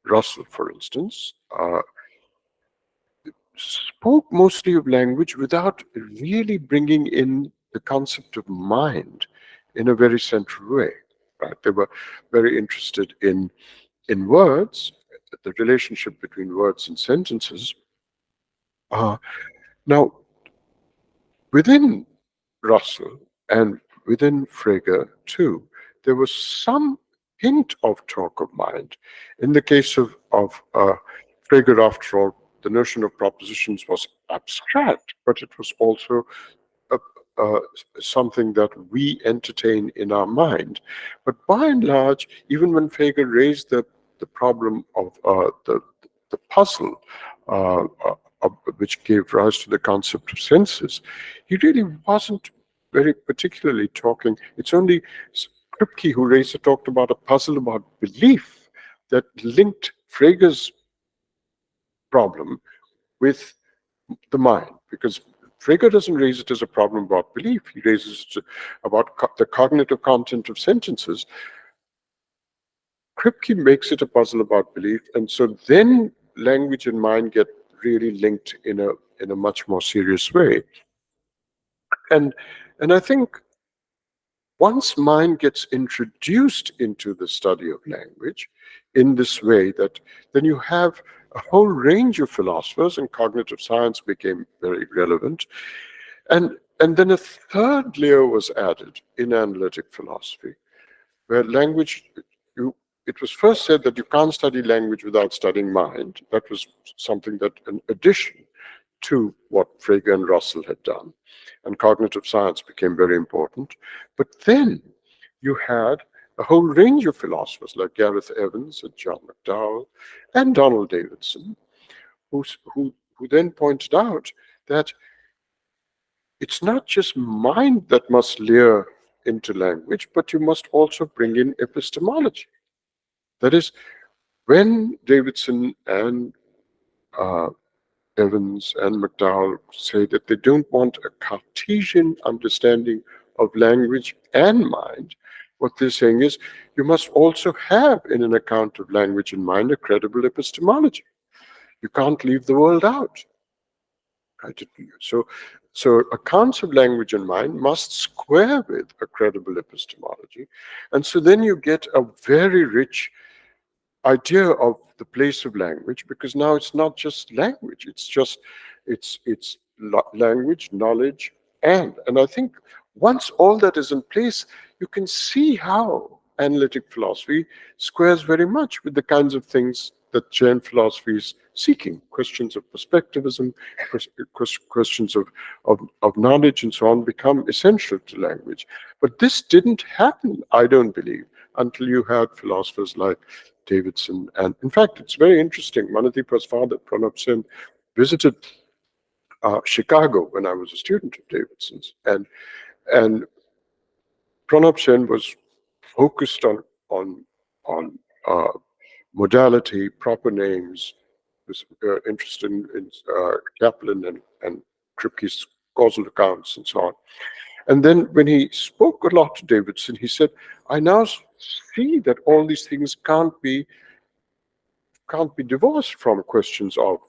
Russell, for instance, spoke mostly of language without really bringing in the concept of mind in a very central way. Right? They were very interested in words, the relationship between words and sentences. Now, within Russell and within Frege too, there was some hint of talk of mind. In the case of Frege, after all, the notion of propositions was abstract, but it was also something that we entertain in our mind. But by and large, even when Frege raised the problem of the puzzle, which gave rise to the concept of senses, he really wasn't very particularly talking. It's only Kripke who talked about a puzzle about belief that linked Frege's problem with the mind, because Frege doesn't raise it as a problem about belief. He raises it about the cognitive content of sentences. Kripke makes it a puzzle about belief, and so then language and mind get really linked in a much more serious way. And I think once mind gets introduced into the study of language in this way, that then you have a whole range of philosophers, and cognitive science became very relevant. And then a third layer was added in analytic philosophy, where language, it was first said that you can't study language without studying mind. That was something that an addition to what Frege and Russell had done. And cognitive science became very important. But then you had a whole range of philosophers like Gareth Evans and John McDowell and Donald Davidson, who then pointed out that it's not just mind that must layer into language, but you must also bring in epistemology. That is, when Davidson and Evans and McDowell say that they don't want a Cartesian understanding of language and mind, what they're saying is you must also have in an account of language and mind a credible epistemology. You can't leave the world out. Right? So accounts of language and mind must square with a credible epistemology. And so then you get a very rich idea of the place of language, because now it's not just language, it's language, knowledge, and I think once all that is in place, you can see how analytic philosophy squares very much with the kinds of things that Jain philosophy is seeking, questions of perspectivism, questions of knowledge and so on become essential to language. But this didn't happen, I don't believe, until you had philosophers like Davidson. And in fact, it's very interesting. Manadipa's father, Pranab Sen, visited Chicago when I was a student of Davidson's. And Pranab Sen was focused on modality, proper names, was interested in Kaplan and Kripke's causal accounts and so on. And then when he spoke a lot to Davidson, he said, I now see that all these things can't be divorced from questions of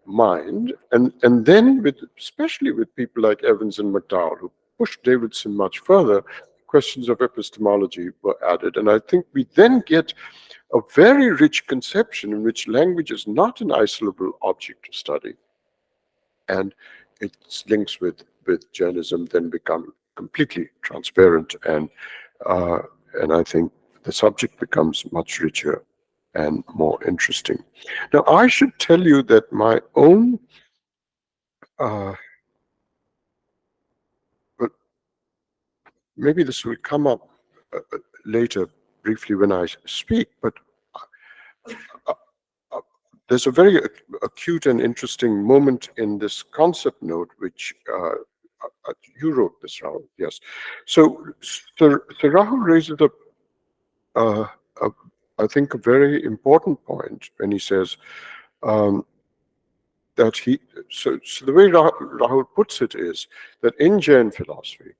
mind. And then especially with people like Evans and McDowell, who pushed Davidson much further, questions of epistemology were added. And I think we then get a very rich conception in which language is not an isolable object of study, and its links with Jainism then become completely transparent, and I think the subject becomes much richer and more interesting. Now, I should tell you that my own but maybe this will come up later briefly when I speak, but there's a very acute and interesting moment in this concept note, which you wrote this, Rahul. Yes. So Rahul raises I think, a very important point when he says that so the way Rahul puts it is that in Jain philosophy,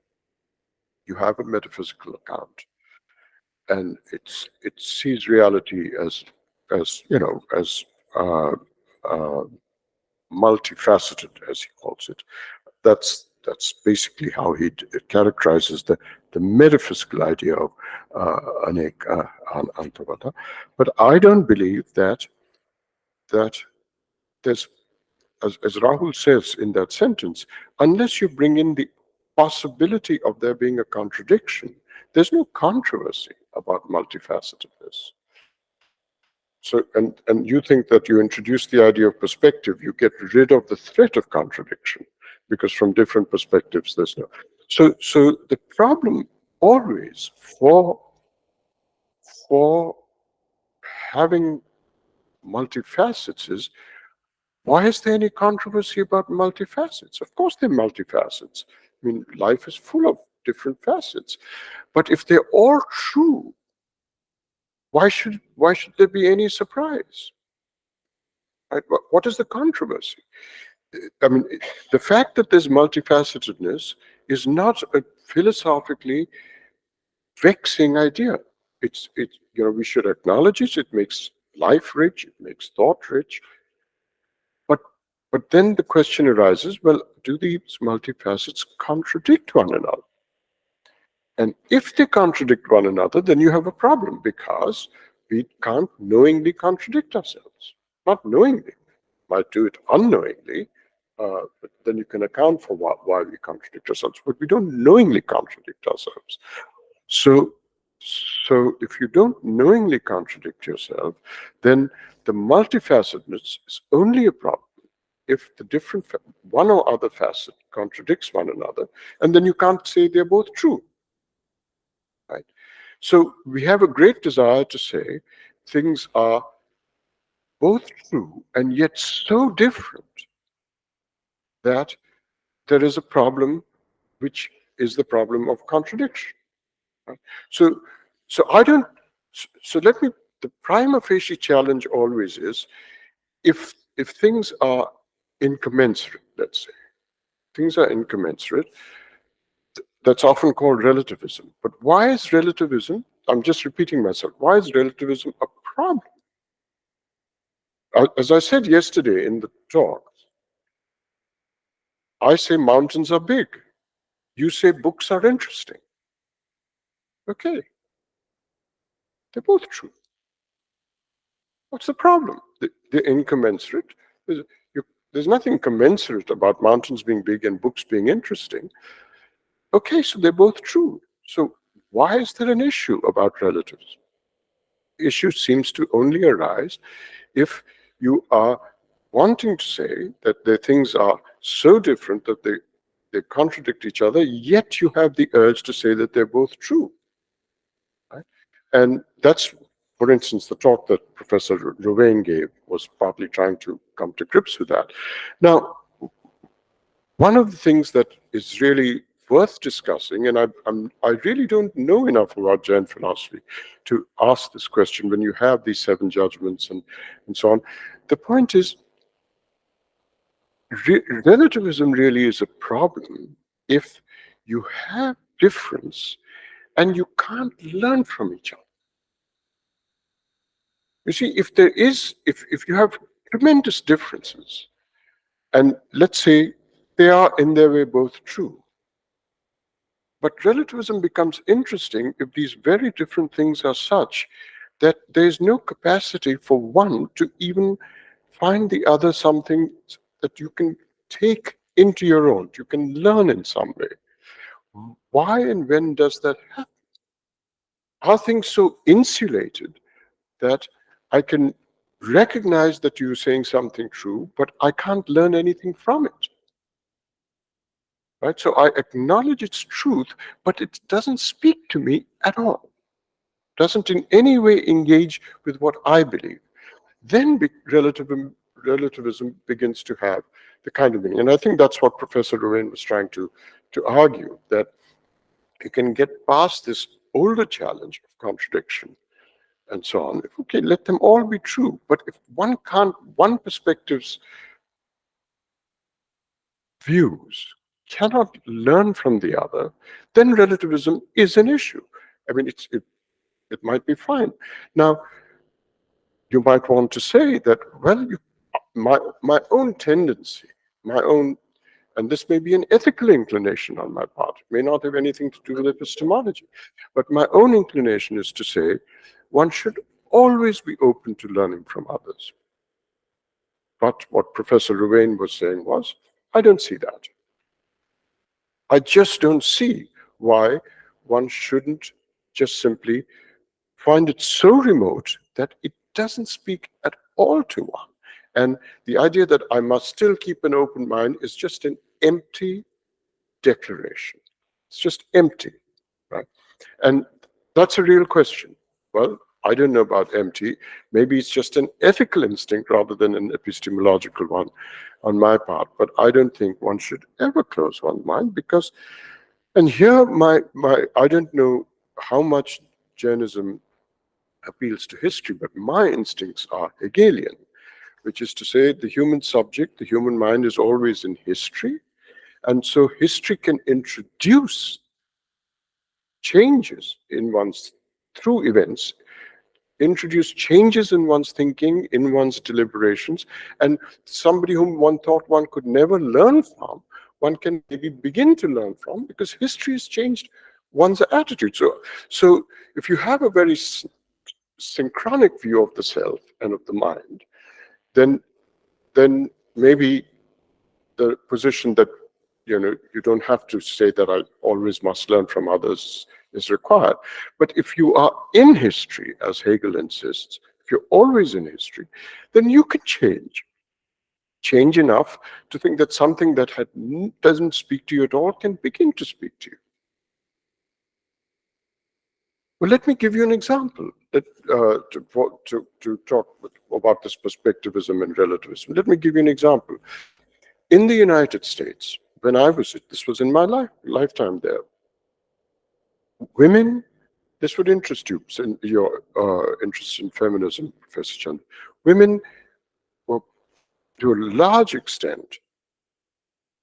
you have a metaphysical account, and it sees reality as multifaceted, as he calls it. That's basically how he characterizes the metaphysical idea of anek antavata. But I don't believe that there's, as Rahul says in that sentence, unless you bring in the possibility of there being a contradiction, there's no controversy about multifacetedness. So, and you think that you introduce the idea of perspective, you get rid of the threat of contradiction, because from different perspectives there's no. So the problem always for having multifacets is, why is there any controversy about multifacets? Of course they're multifacets. I mean, life is full of different facets. But if they're all true, why should there be any surprise? Right? What is the controversy? I mean, the fact that there's multifacetedness is not a philosophically vexing idea. It's we should acknowledge it. It makes life rich. It makes thought rich. But then the question arises: well, do these multifacets contradict one another? And if they contradict one another, then you have a problem, because we can't knowingly contradict ourselves. Not knowingly. Might do it unknowingly, but then you can account for why we contradict ourselves. But we don't knowingly contradict ourselves. So if you don't knowingly contradict yourself, then the multifacetedness is only a problem if the different one or other facet contradicts one another, and then you can't say they're both true. Right? So we have a great desire to say things are both true and yet so different that there is a problem, which is the problem of contradiction. Right? So let me, the prima facie challenge always is, if things are incommensurate, let's say, things are incommensurate, that's often called relativism. But why is relativism, I'm just repeating myself, why is relativism a problem? As I said yesterday in the talk, I say mountains are big. You say books are interesting. Okay. They're both true. What's the problem? They're incommensurate. There's nothing commensurate about mountains being big and books being interesting. Okay, so they're both true. So why is there an issue about relativism? issue seems to only arise if you are wanting to say that the things are so different that they contradict each other, yet you have the urge to say that they're both true. Right? And that's, for instance, the talk that Professor Rovain gave was partly trying to come to grips with that. Now, one of the things that is really worth discussing, and I really don't know enough about Jain philosophy to ask this question when you have these 7 judgments and so on. The point is, relativism really is a problem if you have difference and you can't learn from each other. You see, if you have tremendous differences, and let's say they are in their way both true, but relativism becomes interesting if these very different things are such that there is no capacity for one to even find the other something that you can take into your own, you can learn in some way. Why and when does that happen? Are things so insulated that I can recognize that you're saying something true, but I can't learn anything from it? Right? So I acknowledge its truth, but it doesn't speak to me at all. Doesn't in any way engage with what I believe. Then relativism begins to have the kind of meaning. And I think that's what Professor Rovain was trying to argue, that you can get past this older challenge of contradiction and so on. Okay, let them all be true. But if one perspective's views cannot learn from the other, then relativism is an issue. I mean, it might be fine. Now, you might want to say that, well, my own tendency, and this may be an ethical inclination on my part, it may not have anything to do with epistemology, but my own inclination is to say one should always be open to learning from others. But what Professor Rovain was saying was, I don't see that. I just don't see why one shouldn't just simply find it so remote that it doesn't speak at all to one. And the idea that I must still keep an open mind is just an empty declaration. It's just empty, right? And that's a real question. Well, I don't know about empty. Maybe it's just an ethical instinct rather than an epistemological one on my part. But I don't think one should ever close one's mind because, and here I don't know how much Jainism appeals to history, but my instincts are Hegelian, which is to say the human subject, the human mind is always in history. And so history can introduce changes in one's, through events, introduce changes in one's thinking, in one's deliberations, and somebody whom one thought one could never learn from, one can maybe begin to learn from because history has changed one's attitude. So if you have a very synchronic view of the self and of the mind, then maybe the position that you don't have to say that I always must learn from others is required. But if you are in history, as Hegel insists, if you're always in history, then you can change enough to think that something that doesn't speak to you at all can begin to speak to you. Well, let me give you an example that, to talk about this perspectivism and relativism. Let me give you an example. In the United States, when I was, this was in my lifetime there, women, this would interest you, in your interest in feminism, Professor Chand. Women were, to a large extent,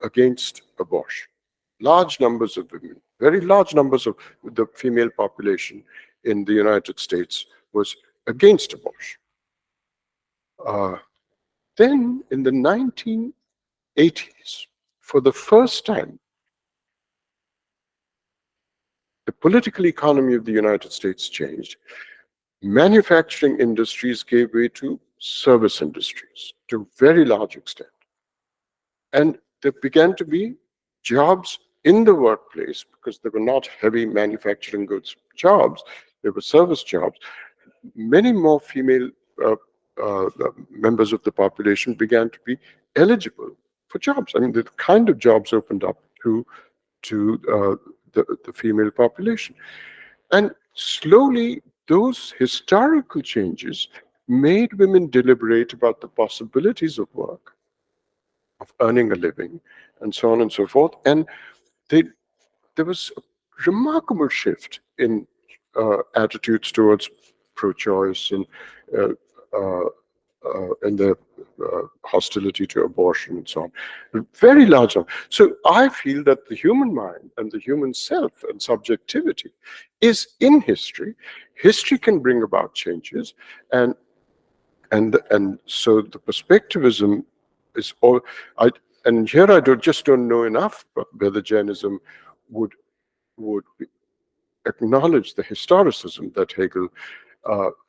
against abortion. Large numbers of women, very large numbers of the female population in the United States was against abortion. Then in the 1980s, for the first time, the political economy of the United States changed. Manufacturing industries gave way to service industries to a very large extent. And there began to be jobs in the workplace because they were not heavy manufacturing goods jobs, they were service jobs. many more female members of the population began to be eligible for jobs. I mean, the kind of jobs opened up to the female population. And slowly, those historical changes made women deliberate about the possibilities of work, of earning a living, and so on and so forth. And there was a remarkable shift in attitudes towards pro-choice uh, uh, and the hostility to abortion and so on. A very large number. So I feel that the human mind and the human self and subjectivity is in history. History can bring about changes, and so the perspectivism is all. And here I just don't know enough whether Jainism would acknowledge the historicism that Hegel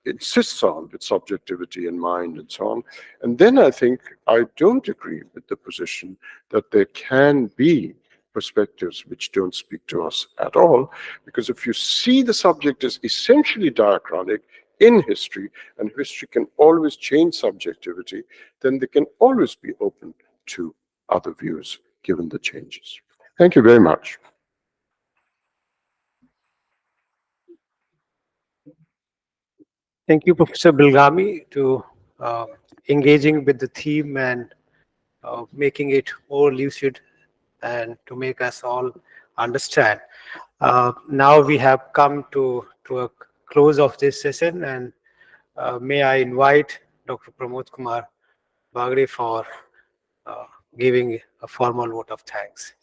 insists on, with subjectivity in mind and so on. And then I think I don't agree with the position that there can be perspectives which don't speak to us at all, because if you see the subject as essentially diachronic in history, and history can always change subjectivity, then they can always be open to other views given the changes. Thank you very much. Thank you, Professor Bilgami, to engaging with the theme and making it more lucid and to make us all understand. Now we have come to a close of this session, and may I invite Dr. Pramod Kumar Bagre for giving a formal vote of thanks.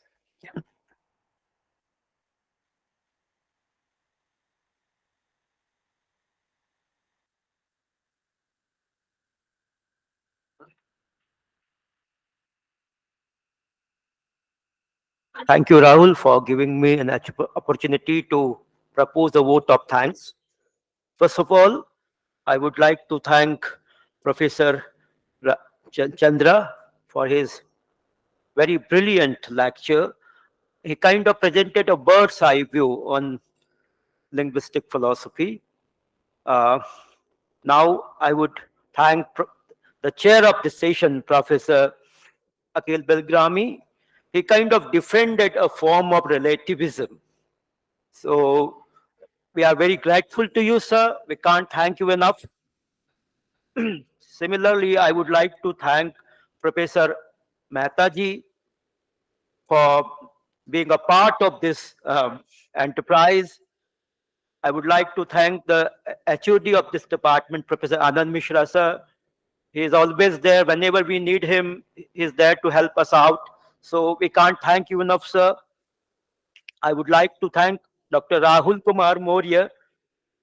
Thank you, Rahul, for giving me an opportunity to propose a vote of thanks. First of all, I would like to thank Professor Chandra for his very brilliant lecture. He kind of presented a bird's eye view on linguistic philosophy. Now I would thank the chair of the session, Professor Akhil Belgrami. He kind of defended a form of relativism. So we are very grateful to you, sir. We can't thank you enough. Similarly, I would like to thank Professor Mehtaji for being a part of this enterprise. I would like to thank the HOD of this department, Professor Anand Mishra, sir. He is always there. Whenever we need him, he is there to help us out. So we can't thank you enough, sir. I would like to thank Dr. Rahul Kumar Maurya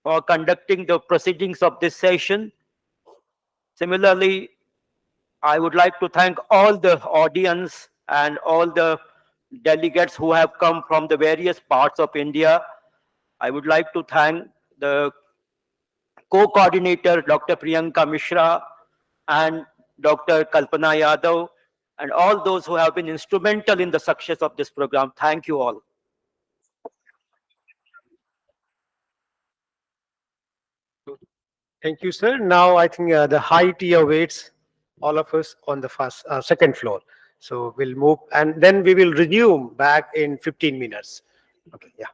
for conducting the proceedings of this session. Similarly, I would like to thank all the audience and all the delegates who have come from the various parts of India. I would like to thank the co-coordinator, Dr. Priyanka Mishra, and Dr. Kalpana Yadav, and all those who have been instrumental in the success of this program. Thank you all. Thank you, sir. Now I think the high tea awaits all of us on the second floor. So we'll move, and then we will resume back in 15 minutes. Okay, yeah.